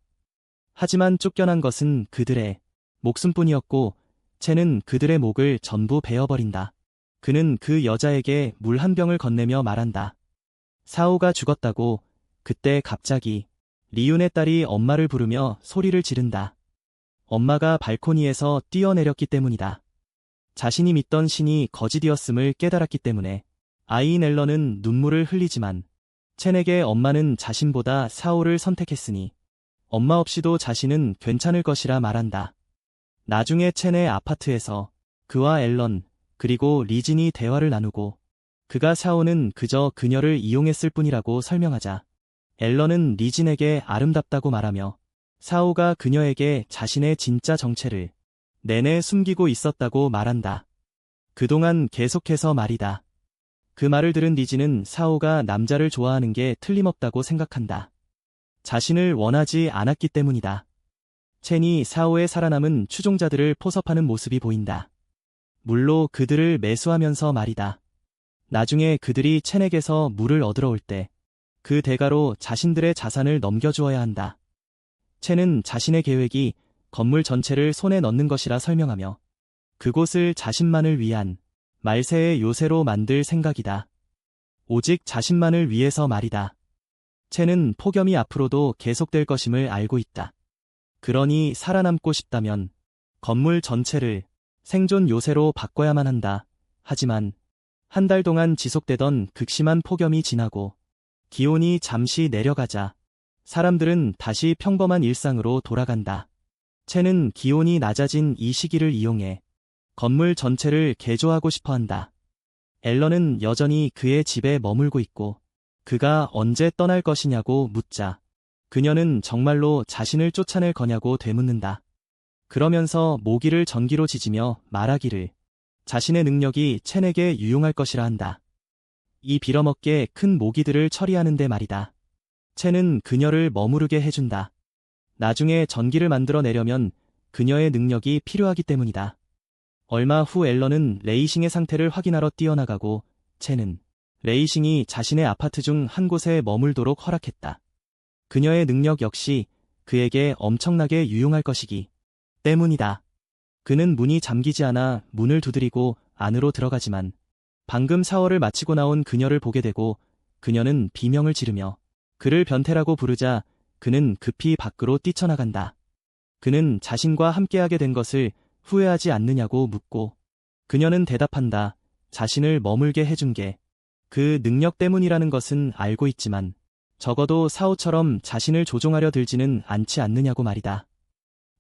하지만 쫓겨난 것은 그들의 목숨뿐이었고 첸은 그들의 목을 전부 베어버린다. 그는 그 여자에게 물 한 병을 건네며 말한다. 사오가 죽었다고. 그때 갑자기 리윤의 딸이 엄마를 부르며 소리를 지른다. 엄마가 발코니에서 뛰어내렸기 때문이다. 자신이 믿던 신이 거짓이었음을 깨달았기 때문에 아이인 앨런은 눈물을 흘리지만 첸에게 엄마는 자신보다 사오를 선택했으니 엄마 없이도 자신은 괜찮을 것이라 말한다. 나중에 첸의 아파트에서 그와 앨런 그리고 리진이 대화를 나누고 그가 사오는 그저 그녀를 이용했을 뿐이라고 설명하자 앨런은 리진에게 아름답다고 말하며 사오가 그녀에게 자신의 진짜 정체를 내내 숨기고 있었다고 말한다. 그동안 계속해서 말이다. 그 말을 들은 리진은 사오가 남자를 좋아하는 게 틀림없다고 생각한다. 자신을 원하지 않았기 때문이다. 첸이 사오의 살아남은 추종자들을 포섭하는 모습이 보인다. 물로 그들을 매수하면서 말이다. 나중에 그들이 첸에게서 물을 얻으러 올 때 그 대가로 자신들의 자산을 넘겨주어야 한다. 첸은 자신의 계획이 건물 전체를 손에 넣는 것이라 설명하며 그곳을 자신만을 위한 말세의 요새로 만들 생각이다. 오직 자신만을 위해서 말이다. 첸은 폭염이 앞으로도 계속될 것임을 알고 있다. 그러니 살아남고 싶다면 건물 전체를 생존 요새로 바꿔야만 한다. 하지만 한 달 동안 지속되던 극심한 폭염이 지나고 기온이 잠시 내려가자 사람들은 다시 평범한 일상으로 돌아간다. 첸은 기온이 낮아진 이 시기를 이용해 건물 전체를 개조하고 싶어 한다. 앨런은 여전히 그의 집에 머물고 있고 그가 언제 떠날 것이냐고 묻자 그녀는 정말로 자신을 쫓아낼 거냐고 되묻는다. 그러면서 모기를 전기로 지지며 말하기를 자신의 능력이 첸에게 유용할 것이라 한다. 이 빌어먹게 큰 모기들을 처리하는 데 말이다. 첸은 그녀를 머무르게 해준다. 나중에 전기를 만들어내려면 그녀의 능력이 필요하기 때문이다. 얼마 후 앨런은 레이싱의 상태를 확인하러 뛰어나가고 첸은 레이싱이 자신의 아파트 중 한 곳에 머물도록 허락했다. 그녀의 능력 역시 그에게 엄청나게 유용할 것이기 때문이다. 그는 문이 잠기지 않아 문을 두드리고 안으로 들어가지만 방금 샤워를 마치고 나온 그녀를 보게 되고 그녀는 비명을 지르며 그를 변태라고 부르자 그는 급히 밖으로 뛰쳐나간다. 그는 자신과 함께하게 된 것을 후회하지 않느냐고 묻고 그녀는 대답한다. 자신을 머물게 해준 게 그 능력 때문이라는 것은 알고 있지만 적어도 사오처럼 자신을 조종하려 들지는 않지 않느냐고 말이다.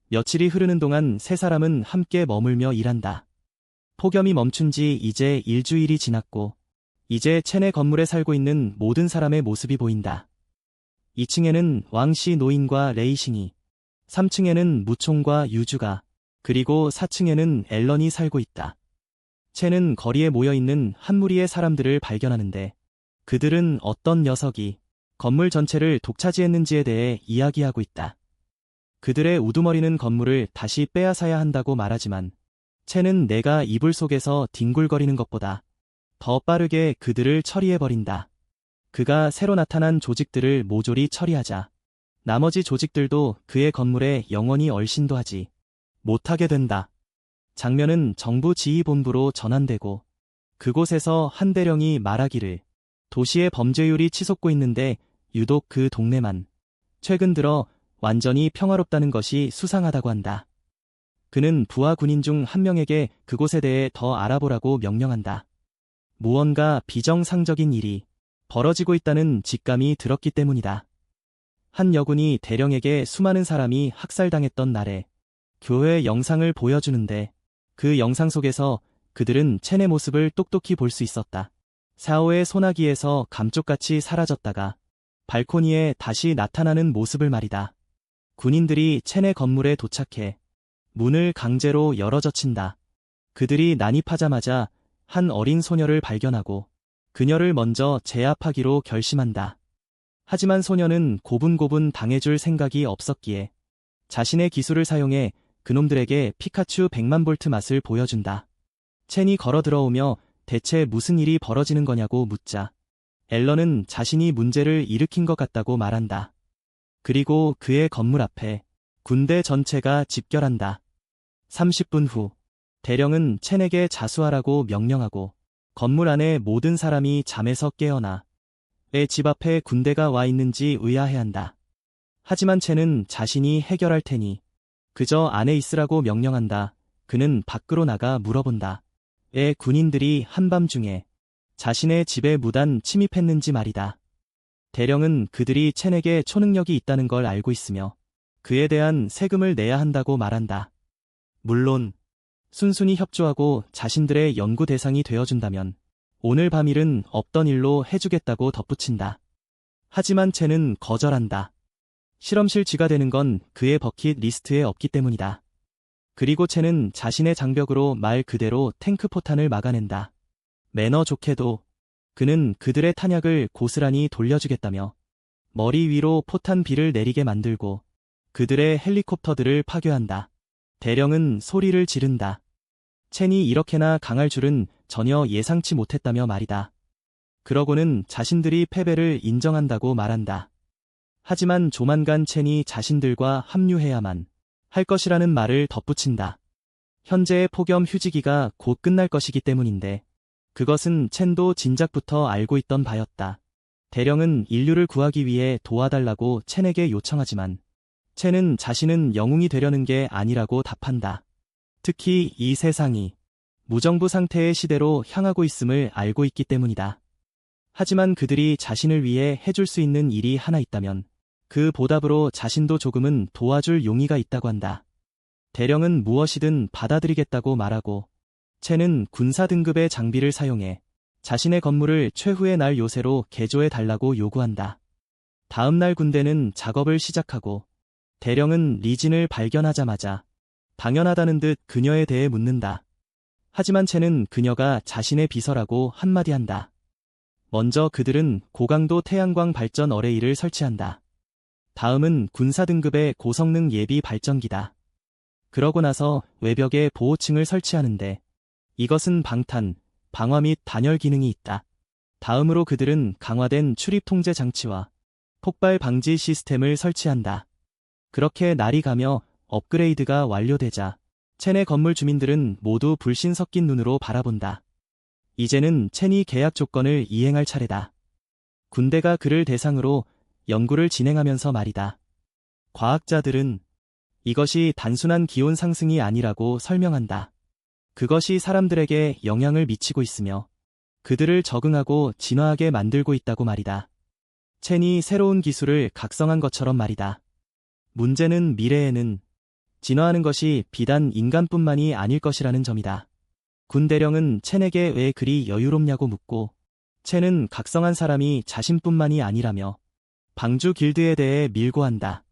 며칠이 흐르는 동안 세 사람은 함께 머물며 일한다. 폭염이 멈춘 지 이제 일주일이 지났고 이제 첸의 건물에 살고 있는 모든 사람의 모습이 보인다. 2층에는 왕씨 노인과 레이싱이, 3층에는 무총과 유주가, 그리고 4층에는 앨런이 살고 있다. 첸은 거리에 모여있는 한 무리의 사람들을 발견하는데 그들은 어떤 녀석이 건물 전체를 독차지했는지에 대해 이야기하고 있다. 그들의 우두머리는 건물을 다시 빼앗아야 한다고 말하지만 첸은 내가 이불 속에서 뒹굴거리는 것보다 더 빠르게 그들을 처리해버린다. 그가 새로 나타난 조직들을 모조리 처리하자 나머지 조직들도 그의 건물에 영원히 얼씬도 하지 못하게 된다. 장면은 정부 지휘본부로 전환되고 그곳에서 한 대령이 말하기를 도시의 범죄율이 치솟고 있는데 유독 그 동네만 최근 들어 완전히 평화롭다는 것이 수상하다고 한다. 그는 부하 군인 중 한 명에게 그곳에 대해 더 알아보라고 명령한다. 무언가 비정상적인 일이 벌어지고 있다는 직감이 들었기 때문이다. 한 여군이 대령에게 수많은 사람이 학살당했던 날에 교회 영상을 보여주는데 그 영상 속에서 그들은 첸의 모습을 똑똑히 볼 수 있었다. 사오의 소나기에서 감쪽같이 사라졌다가 발코니에 다시 나타나는 모습을 말이다. 군인들이 첸의 건물에 도착해 문을 강제로 열어젖힌다. 그들이 난입하자마자 한 어린 소녀를 발견하고 그녀를 먼저 제압하기로 결심한다. 하지만 소녀는 고분고분 당해줄 생각이 없었기에 자신의 기술을 사용해 그놈들에게 피카츄 100만 볼트 맛을 보여준다. 첸이 걸어 들어오며 대체 무슨 일이 벌어지는 거냐고 묻자 앨런은 자신이 문제를 일으킨 것 같다고 말한다. 그리고 그의 건물 앞에 군대 전체가 집결한다. 30분 후 대령은 첸에게 자수하라고 명령하고 건물 안의 모든 사람이 잠에서 깨어나 왜 집 앞에 군대가 와 있는지 의아해한다. 하지만 첸은 자신이 해결할 테니 그저 안에 있으라고 명령한다. 그는 밖으로 나가 물어본다. 왜 군인들이 한밤중에 자신의 집에 무단 침입했는지 말이다. 대령은 그들이 첸에게 초능력이 있다는 걸 알고 있으며 그에 대한 세금을 내야 한다고 말한다. 물론 순순히 협조하고 자신들의 연구 대상이 되어준다면 오늘 밤 일은 없던 일로 해주겠다고 덧붙인다. 하지만 첸은 거절한다. 실험실 쥐가 되는 건 그의 버킷 리스트에 없기 때문이다. 그리고 첸은 자신의 장벽으로 말 그대로 탱크 포탄을 막아낸다. 매너 좋게도 그는 그들의 탄약을 고스란히 돌려주겠다며 머리 위로 포탄 비를 내리게 만들고 그들의 헬리콥터들을 파괴한다. 대령은 소리를 지른다. 첸이 이렇게나 강할 줄은 전혀 예상치 못했다며 말이다. 그러고는 자신들이 패배를 인정한다고 말한다. 하지만 조만간 첸이 자신들과 합류해야만 할 것이라는 말을 덧붙인다. 현재의 폭염 휴지기가 곧 끝날 것이기 때문인데 그것은 첸도 진작부터 알고 있던 바였다. 대령은 인류를 구하기 위해 도와달라고 첸에게 요청하지만 첸은 자신은 영웅이 되려는 게 아니라고 답한다. 특히 이 세상이 무정부 상태의 시대로 향하고 있음을 알고 있기 때문이다. 하지만 그들이 자신을 위해 해줄 수 있는 일이 하나 있다면 그 보답으로 자신도 조금은 도와줄 용의가 있다고 한다. 대령은 무엇이든 받아들이겠다고 말하고 첸은 군사 등급의 장비를 사용해 자신의 건물을 최후의 날 요새로 개조해 달라고 요구한다. 다음 날 군대는 작업을 시작하고 대령은 리진을 발견하자마자 당연하다는 듯 그녀에 대해 묻는다. 하지만 첸은 그녀가 자신의 비서라고 한마디 한다. 먼저 그들은 고강도 태양광 발전 어레이를 설치한다. 다음은 군사 등급의 고성능 예비 발전기다. 그러고 나서 외벽에 보호층을 설치하는데 이것은 방탄, 방화 및 단열 기능이 있다. 다음으로 그들은 강화된 출입 통제 장치와 폭발 방지 시스템을 설치한다. 그렇게 날이 가며 업그레이드가 완료되자 첸의 건물 주민들은 모두 불신 섞인 눈으로 바라본다. 이제는 첸이 계약 조건을 이행할 차례다. 군대가 그를 대상으로 연구를 진행하면서 말이다. 과학자들은 이것이 단순한 기온 상승이 아니라고 설명한다. 그것이 사람들에게 영향을 미치고 있으며 그들을 적응하고 진화하게 만들고 있다고 말이다. 첸이 새로운 기술을 각성한 것처럼 말이다. 문제는 미래에는 진화하는 것이 비단 인간뿐만이 아닐 것이라는 점이다. 군 대령은 첸에게 왜 그리 여유롭냐고 묻고 첸은 각성한 사람이 자신뿐만이 아니라며 방주 길드에 대해 밀고한다.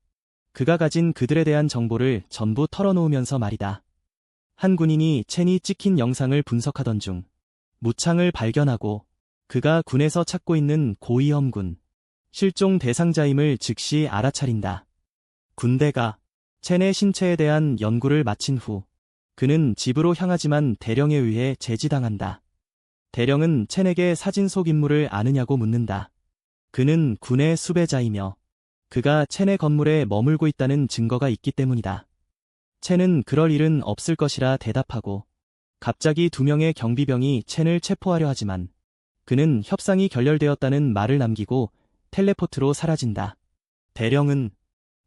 그가 가진 그들에 대한 정보를 전부 털어놓으면서 말이다. 한 군인이 첸이 찍힌 영상을 분석하던 중 무창을 발견하고 그가 군에서 찾고 있는 고위험군, 실종 대상자임을 즉시 알아차린다. 군대가 첸의 신체에 대한 연구를 마친 후 그는 집으로 향하지만 대령에 의해 제지당한다. 대령은 첸에게 사진 속 인물을 아느냐고 묻는다. 그는 군의 수배자이며 그가 첸의 건물에 머물고 있다는 증거가 있기 때문이다. 첸은 그럴 일은 없을 것이라 대답하고 갑자기 2명의 경비병이 첸을 체포하려 하지만 그는 협상이 결렬되었다는 말을 남기고 텔레포트로 사라진다. 대령은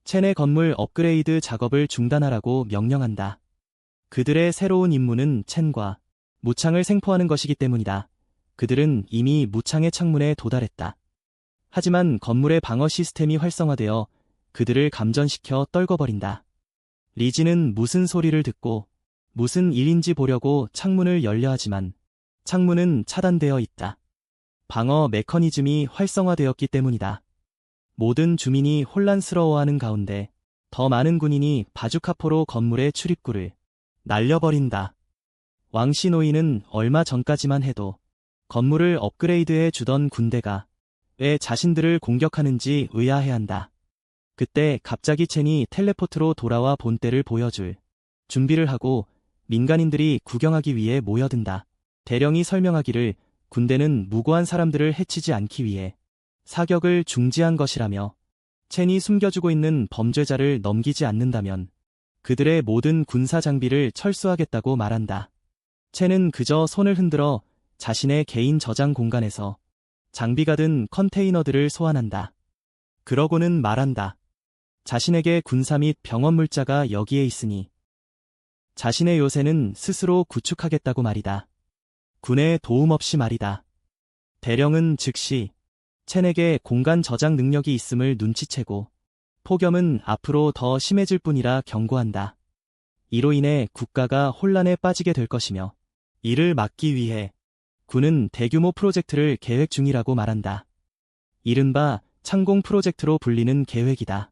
첸의 건물 업그레이드 작업을 중단하라고 명령한다. 그들의 새로운 임무는 첸과 무창을 생포하는 것이기 때문이다. 그들은 이미 무창의 창문에 도달했다. 하지만 건물의 방어 시스템이 활성화되어 그들을 감전시켜 떨궈버린다. 리지는 무슨 소리를 듣고 무슨 일인지 보려고 창문을 열려 하지만 창문은 차단되어 있다. 방어 메커니즘이 활성화되었기 때문이다. 모든 주민이 혼란스러워하는 가운데 더 많은 군인이 바주카포로 건물의 출입구를 날려버린다. 왕시노이는 얼마 전까지만 해도 건물을 업그레이드해 주던 군대가 왜 자신들을 공격하는지 의아해한다. 그때 갑자기 첸이 텔레포트로 돌아와 본때를 보여줄 준비를 하고 민간인들이 구경하기 위해 모여든다. 대령이 설명하기를 군대는 무고한 사람들을 해치지 않기 위해 사격을 중지한 것이라며 첸이 숨겨주고 있는 범죄자를 넘기지 않는다면 그들의 모든 군사 장비를 철수하겠다고 말한다. 첸은 그저 손을 흔들어 자신의 개인 저장 공간에서 장비가 든 컨테이너들을 소환한다. 그러고는 말한다. 자신에게 군사 및 병원 물자가 여기에 있으니 자신의 요새는 스스로 구축하겠다고 말이다. 군의 도움 없이 말이다. 대령은 즉시 첸에게 공간 저장 능력이 있음을 눈치채고 폭염은 앞으로 더 심해질 뿐이라 경고한다. 이로 인해 국가가 혼란에 빠지게 될 것이며 이를 막기 위해 군은 대규모 프로젝트를 계획 중이라고 말한다. 이른바 창공 프로젝트로 불리는 계획이다.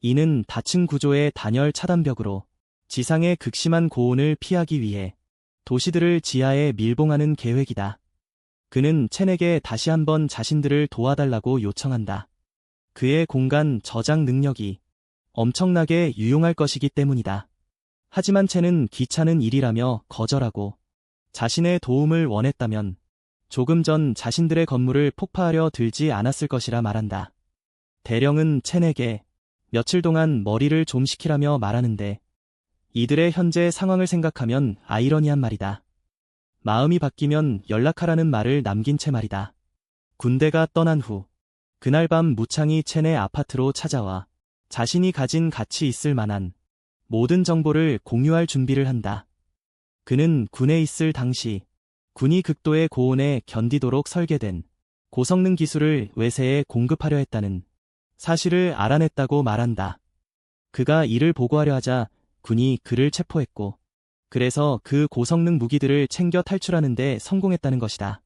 이는 다층 구조의 단열 차단벽으로 지상의 극심한 고온을 피하기 위해 도시들을 지하에 밀봉하는 계획이다. 그는 첸에게 다시 한번 자신들을 도와달라고 요청한다. 그의 공간 저장 능력이 엄청나게 유용할 것이기 때문이다. 하지만 첸은 귀찮은 일이라며 거절하고 자신의 도움을 원했다면 조금 전 자신들의 건물을 폭파하려 들지 않았을 것이라 말한다. 대령은 첸에게 며칠 동안 머리를 좀 식히라며 말하는데 이들의 현재 상황을 생각하면 아이러니한 말이다. 마음이 바뀌면 연락하라는 말을 남긴 채 말이다. 군대가 떠난 후 그날 밤 무창이 첸의 아파트로 찾아와 자신이 가진 가치 있을 만한 모든 정보를 공유할 준비를 한다. 그는 군에 있을 당시 군이 극도의 고온에 견디도록 설계된 고성능 기술을 외세에 공급하려 했다는 사실을 알아냈다고 말한다. 그가 이를 보고하려 하자 군이 그를 체포했고 그래서 그 고성능 무기들을 챙겨 탈출하는 데 성공했다는 것이다.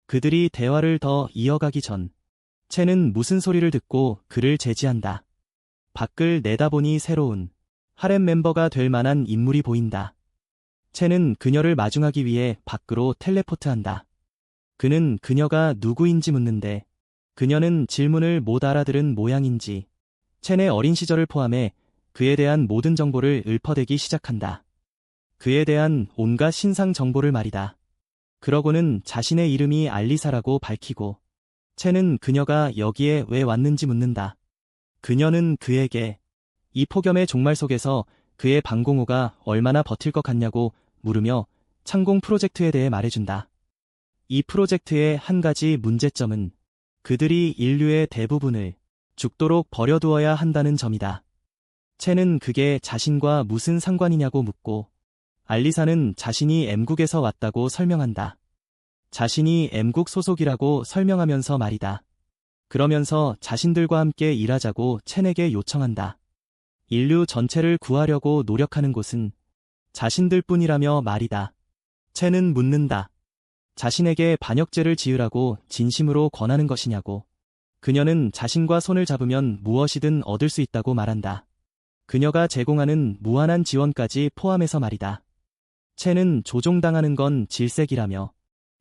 그들이 대화를 더 이어가기 전 첸은 무슨 소리를 듣고 그를 제지한다. 밖을 내다보니 새로운 하렘 멤버가 될 만한 인물이 보인다. 첸은 그녀를 마중하기 위해 밖으로 텔레포트한다. 그는 그녀가 누구인지 묻는데 그녀는 질문을 못 알아들은 모양인지 첸의 어린 시절을 포함해 그에 대한 모든 정보를 읊어대기 시작한다. 그에 대한 온갖 신상 정보를 말이다. 그러고는 자신의 이름이 알리사라고 밝히고 첸은 그녀가 여기에 왜 왔는지 묻는다. 그녀는 그에게 이 폭염의 종말 속에서 그의 방공호가 얼마나 버틸 것 같냐고 물으며 창공 프로젝트에 대해 말해준다. 이 프로젝트의 한 가지 문제점은 그들이 인류의 대부분을 죽도록 버려두어야 한다는 점이다. 첸은 그게 자신과 무슨 상관이냐고 묻고 알리사는 자신이 M국에서 왔다고 설명한다. 자신이 M국 소속이라고 설명하면서 말이다. 그러면서 자신들과 함께 일하자고 첸에게 요청한다. 인류 전체를 구하려고 노력하는 곳은 자신들뿐이라며 말이다. 첸은 묻는다. 자신에게 반역죄를 지으라고 진심으로 권하는 것이냐고. 그녀는 자신과 손을 잡으면 무엇이든 얻을 수 있다고 말한다. 그녀가 제공하는 무한한 지원까지 포함해서 말이다. 첸은 조종당하는 건 질색이라며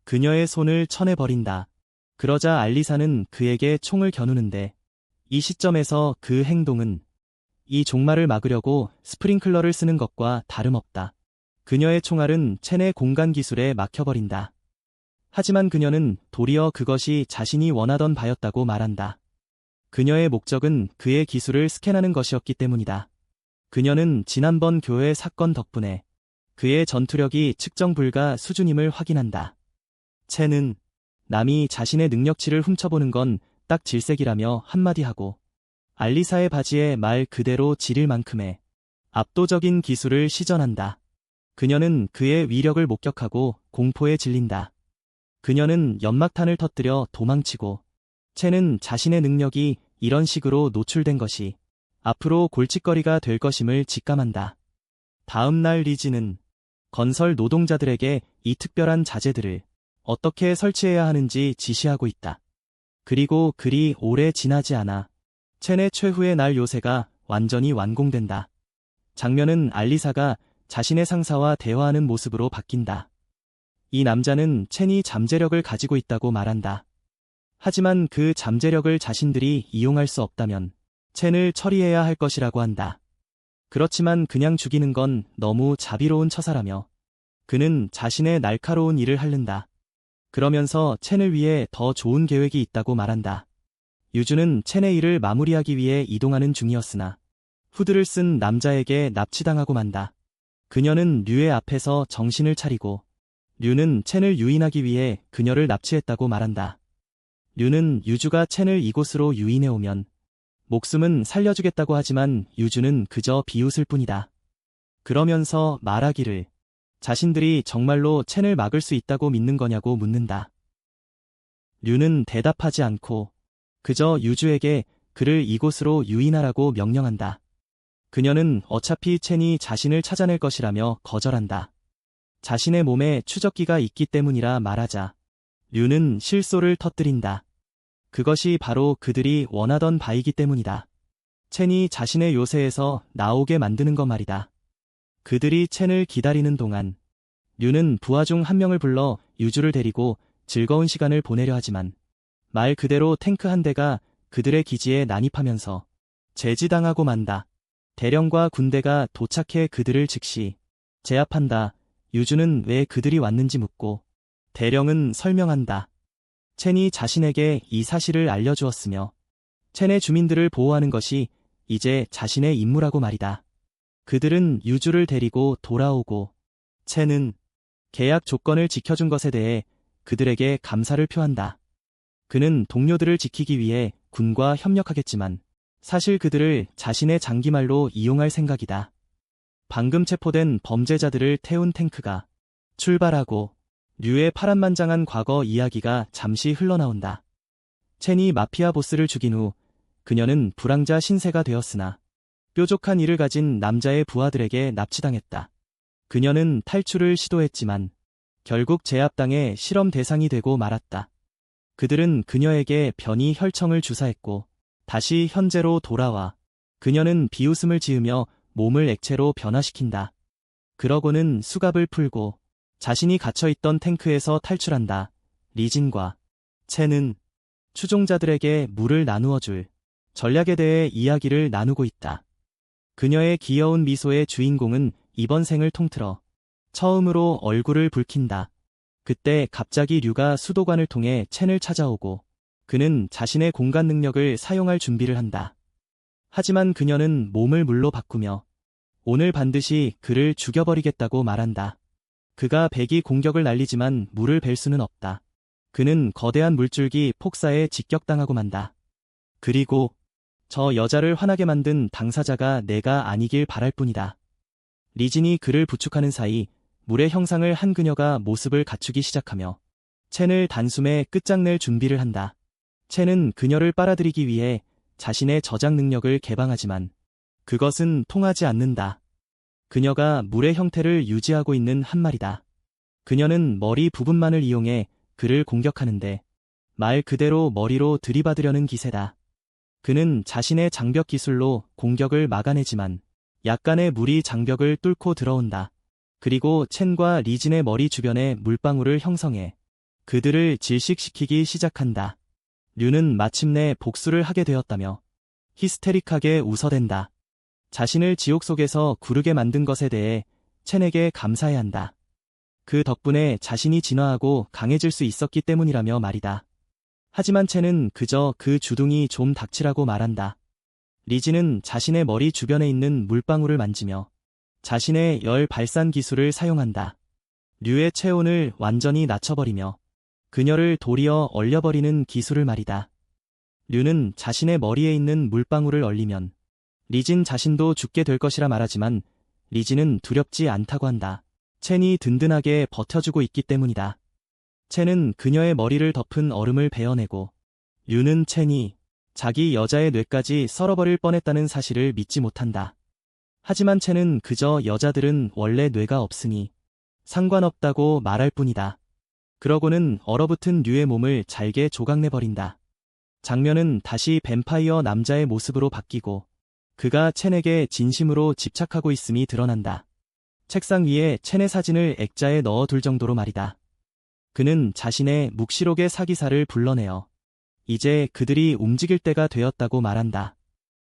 그녀의 손을 쳐내버린다. 그러자 알리사는 그에게 총을 겨누는데 이 시점에서 그 행동은 이 종말을 막으려고 스프링클러를 쓰는 것과 다름없다. 그녀의 총알은 첸의 공간 기술에 막혀버린다. 하지만 그녀는 도리어 그것이 자신이 원하던 바였다고 말한다. 그녀의 목적은 그의 기술을 스캔하는 것이었기 때문이다. 그녀는 지난번 교회 사건 덕분에 그의 전투력이 측정 불가 수준임을 확인한다. 첸은 남이 자신의 능력치를 훔쳐보는 건 딱 질색이라며 한마디 하고 알리사의 바지에 말 그대로 지릴 만큼의 압도적인 기술을 시전한다. 그녀는 그의 위력을 목격하고 공포에 질린다. 그녀는 연막탄을 터뜨려 도망치고 첸은 자신의 능력이 이런 식으로 노출된 것이 앞으로 골칫거리가 될 것임을 직감한다. 다음 날 리지는 건설 노동자들에게 이 특별한 자재들을 어떻게 설치해야 하는지 지시하고 있다. 그리고 그리 오래 지나지 않아 첸의 최후의 날 요새가 완전히 완공된다. 장면은 알리사가 자신의 상사와 대화하는 모습으로 바뀐다. 이 남자는 첸이 잠재력을 가지고 있다고 말한다. 하지만 그 잠재력을 자신들이 이용할 수 없다면 첸을 처리해야 할 것이라고 한다. 그렇지만 그냥 죽이는 건 너무 자비로운 처사라며 그는 자신의 날카로운 일을 하른다. 그러면서 첸을 위해 더 좋은 계획이 있다고 말한다. 유주는 첸의 일을 마무리하기 위해 이동하는 중이었으나 후드를 쓴 남자에게 납치당하고 만다. 그녀는 류의 앞에서 정신을 차리고 류는 첸을 유인하기 위해 그녀를 납치했다고 말한다. 류는 유주가 첸을 이곳으로 유인해 오면 목숨은 살려주겠다고 하지만 유주는 그저 비웃을 뿐이다. 그러면서 말하기를 자신들이 정말로 첸을 막을 수 있다고 믿는 거냐고 묻는다. 류는 대답하지 않고 그저 유주에게 그를 이곳으로 유인하라고 명령한다. 그녀는 어차피 첸이 자신을 찾아낼 것이라며 거절한다. 자신의 몸에 추적기가 있기 때문이라 말하자 류는 실소를 터뜨린다. 그것이 바로 그들이 원하던 바이기 때문이다. 첸이 자신의 요새에서 나오게 만드는 것 말이다. 그들이 첸을 기다리는 동안 류는 부하 중 한 명을 불러 유주를 데리고 즐거운 시간을 보내려 하지만 말 그대로 탱크 한 대가 그들의 기지에 난입하면서 제지당하고 만다. 대령과 군대가 도착해 그들을 즉시 제압한다. 유주는 왜 그들이 왔는지 묻고 대령은 설명한다. 첸이 자신에게 이 사실을 알려주었으며 첸의 주민들을 보호하는 것이 이제 자신의 임무라고 말이다. 그들은 유주를 데리고 돌아오고 첸은 계약 조건을 지켜준 것에 대해 그들에게 감사를 표한다. 그는 동료들을 지키기 위해 군과 협력하겠지만 사실 그들을 자신의 장기말로 이용할 생각이다. 방금 체포된 범죄자들을 태운 탱크가 출발하고 류의 파란만장한 과거 이야기가 잠시 흘러나온다. 첸이 마피아 보스를 죽인 후 그녀는 불황자 신세가 되었으나 뾰족한 이를 가진 남자의 부하들에게 납치당했다. 그녀는 탈출을 시도했지만 결국 제압당해 실험 대상이 되고 말았다. 그들은 그녀에게 변이 혈청을 주사했고 다시 현재로 돌아와 그녀는 비웃음을 지으며 몸을 액체로 변화시킨다. 그러고는 수갑을 풀고 자신이 갇혀있던 탱크에서 탈출한다. 리진과 첸은 추종자들에게 물을 나누어줄 전략에 대해 이야기를 나누고 있다. 그녀의 귀여운 미소의 주인공은 이번 생을 통틀어 처음으로 얼굴을 붉힌다. 그때 갑자기 류가 수도관을 통해 첸을 찾아오고 그는 자신의 공간 능력을 사용할 준비를 한다. 하지만 그녀는 몸을 물로 바꾸며 오늘 반드시 그를 죽여버리겠다고 말한다. 그가 배기 공격을 날리지만 물을 벨 수는 없다. 그는 거대한 물줄기 폭사에 직격당하고 만다. 그리고 저 여자를 화나게 만든 당사자가 내가 아니길 바랄 뿐이다. 리진이 그를 부축하는 사이 물의 형상을 한 그녀가 모습을 갖추기 시작하며 첸을 단숨에 끝장낼 준비를 한다. 첸은 그녀를 빨아들이기 위해 자신의 저장 능력을 개방하지만 그것은 통하지 않는다. 그녀가 물의 형태를 유지하고 있는 한 마리다. 그녀는 머리 부분만을 이용해 그를 공격하는데 말 그대로 머리로 들이받으려는 기세다. 그는 자신의 장벽 기술로 공격을 막아내지만 약간의 물이 장벽을 뚫고 들어온다. 그리고 첸과 리진의 머리 주변에 물방울을 형성해 그들을 질식시키기 시작한다. 류는 마침내 복수를 하게 되었다며 히스테릭하게 웃어댄다. 자신을 지옥 속에서 구르게 만든 것에 대해 첸에게 감사해야 한다. 그 덕분에 자신이 진화하고 강해질 수 있었기 때문이라며 말이다. 하지만 첸은 그저 그 주둥이 좀 닥치라고 말한다. 리진은 자신의 머리 주변에 있는 물방울을 만지며 자신의 열 발산 기술을 사용한다. 류의 체온을 완전히 낮춰버리며 그녀를 도리어 얼려버리는 기술을 말이다. 류는 자신의 머리에 있는 물방울을 얼리면 리진 자신도 죽게 될 것이라 말하지만 리진은 두렵지 않다고 한다. 첸이 든든하게 버텨주고 있기 때문이다. 첸은 그녀의 머리를 덮은 얼음을 베어내고 류는 첸이 자기 여자의 뇌까지 썰어버릴 뻔했다는 사실을 믿지 못한다. 하지만 첸은 그저 여자들은 원래 뇌가 없으니 상관없다고 말할 뿐이다. 그러고는 얼어붙은 류의 몸을 잘게 조각내버린다. 장면은 다시 뱀파이어 남자의 모습으로 바뀌고 그가 첸에게 진심으로 집착하고 있음이 드러난다. 책상 위에 첸의 사진을 액자에 넣어둘 정도로 말이다. 그는 자신의 묵시록의 사기사를 불러내어 이제 그들이 움직일 때가 되었다고 말한다.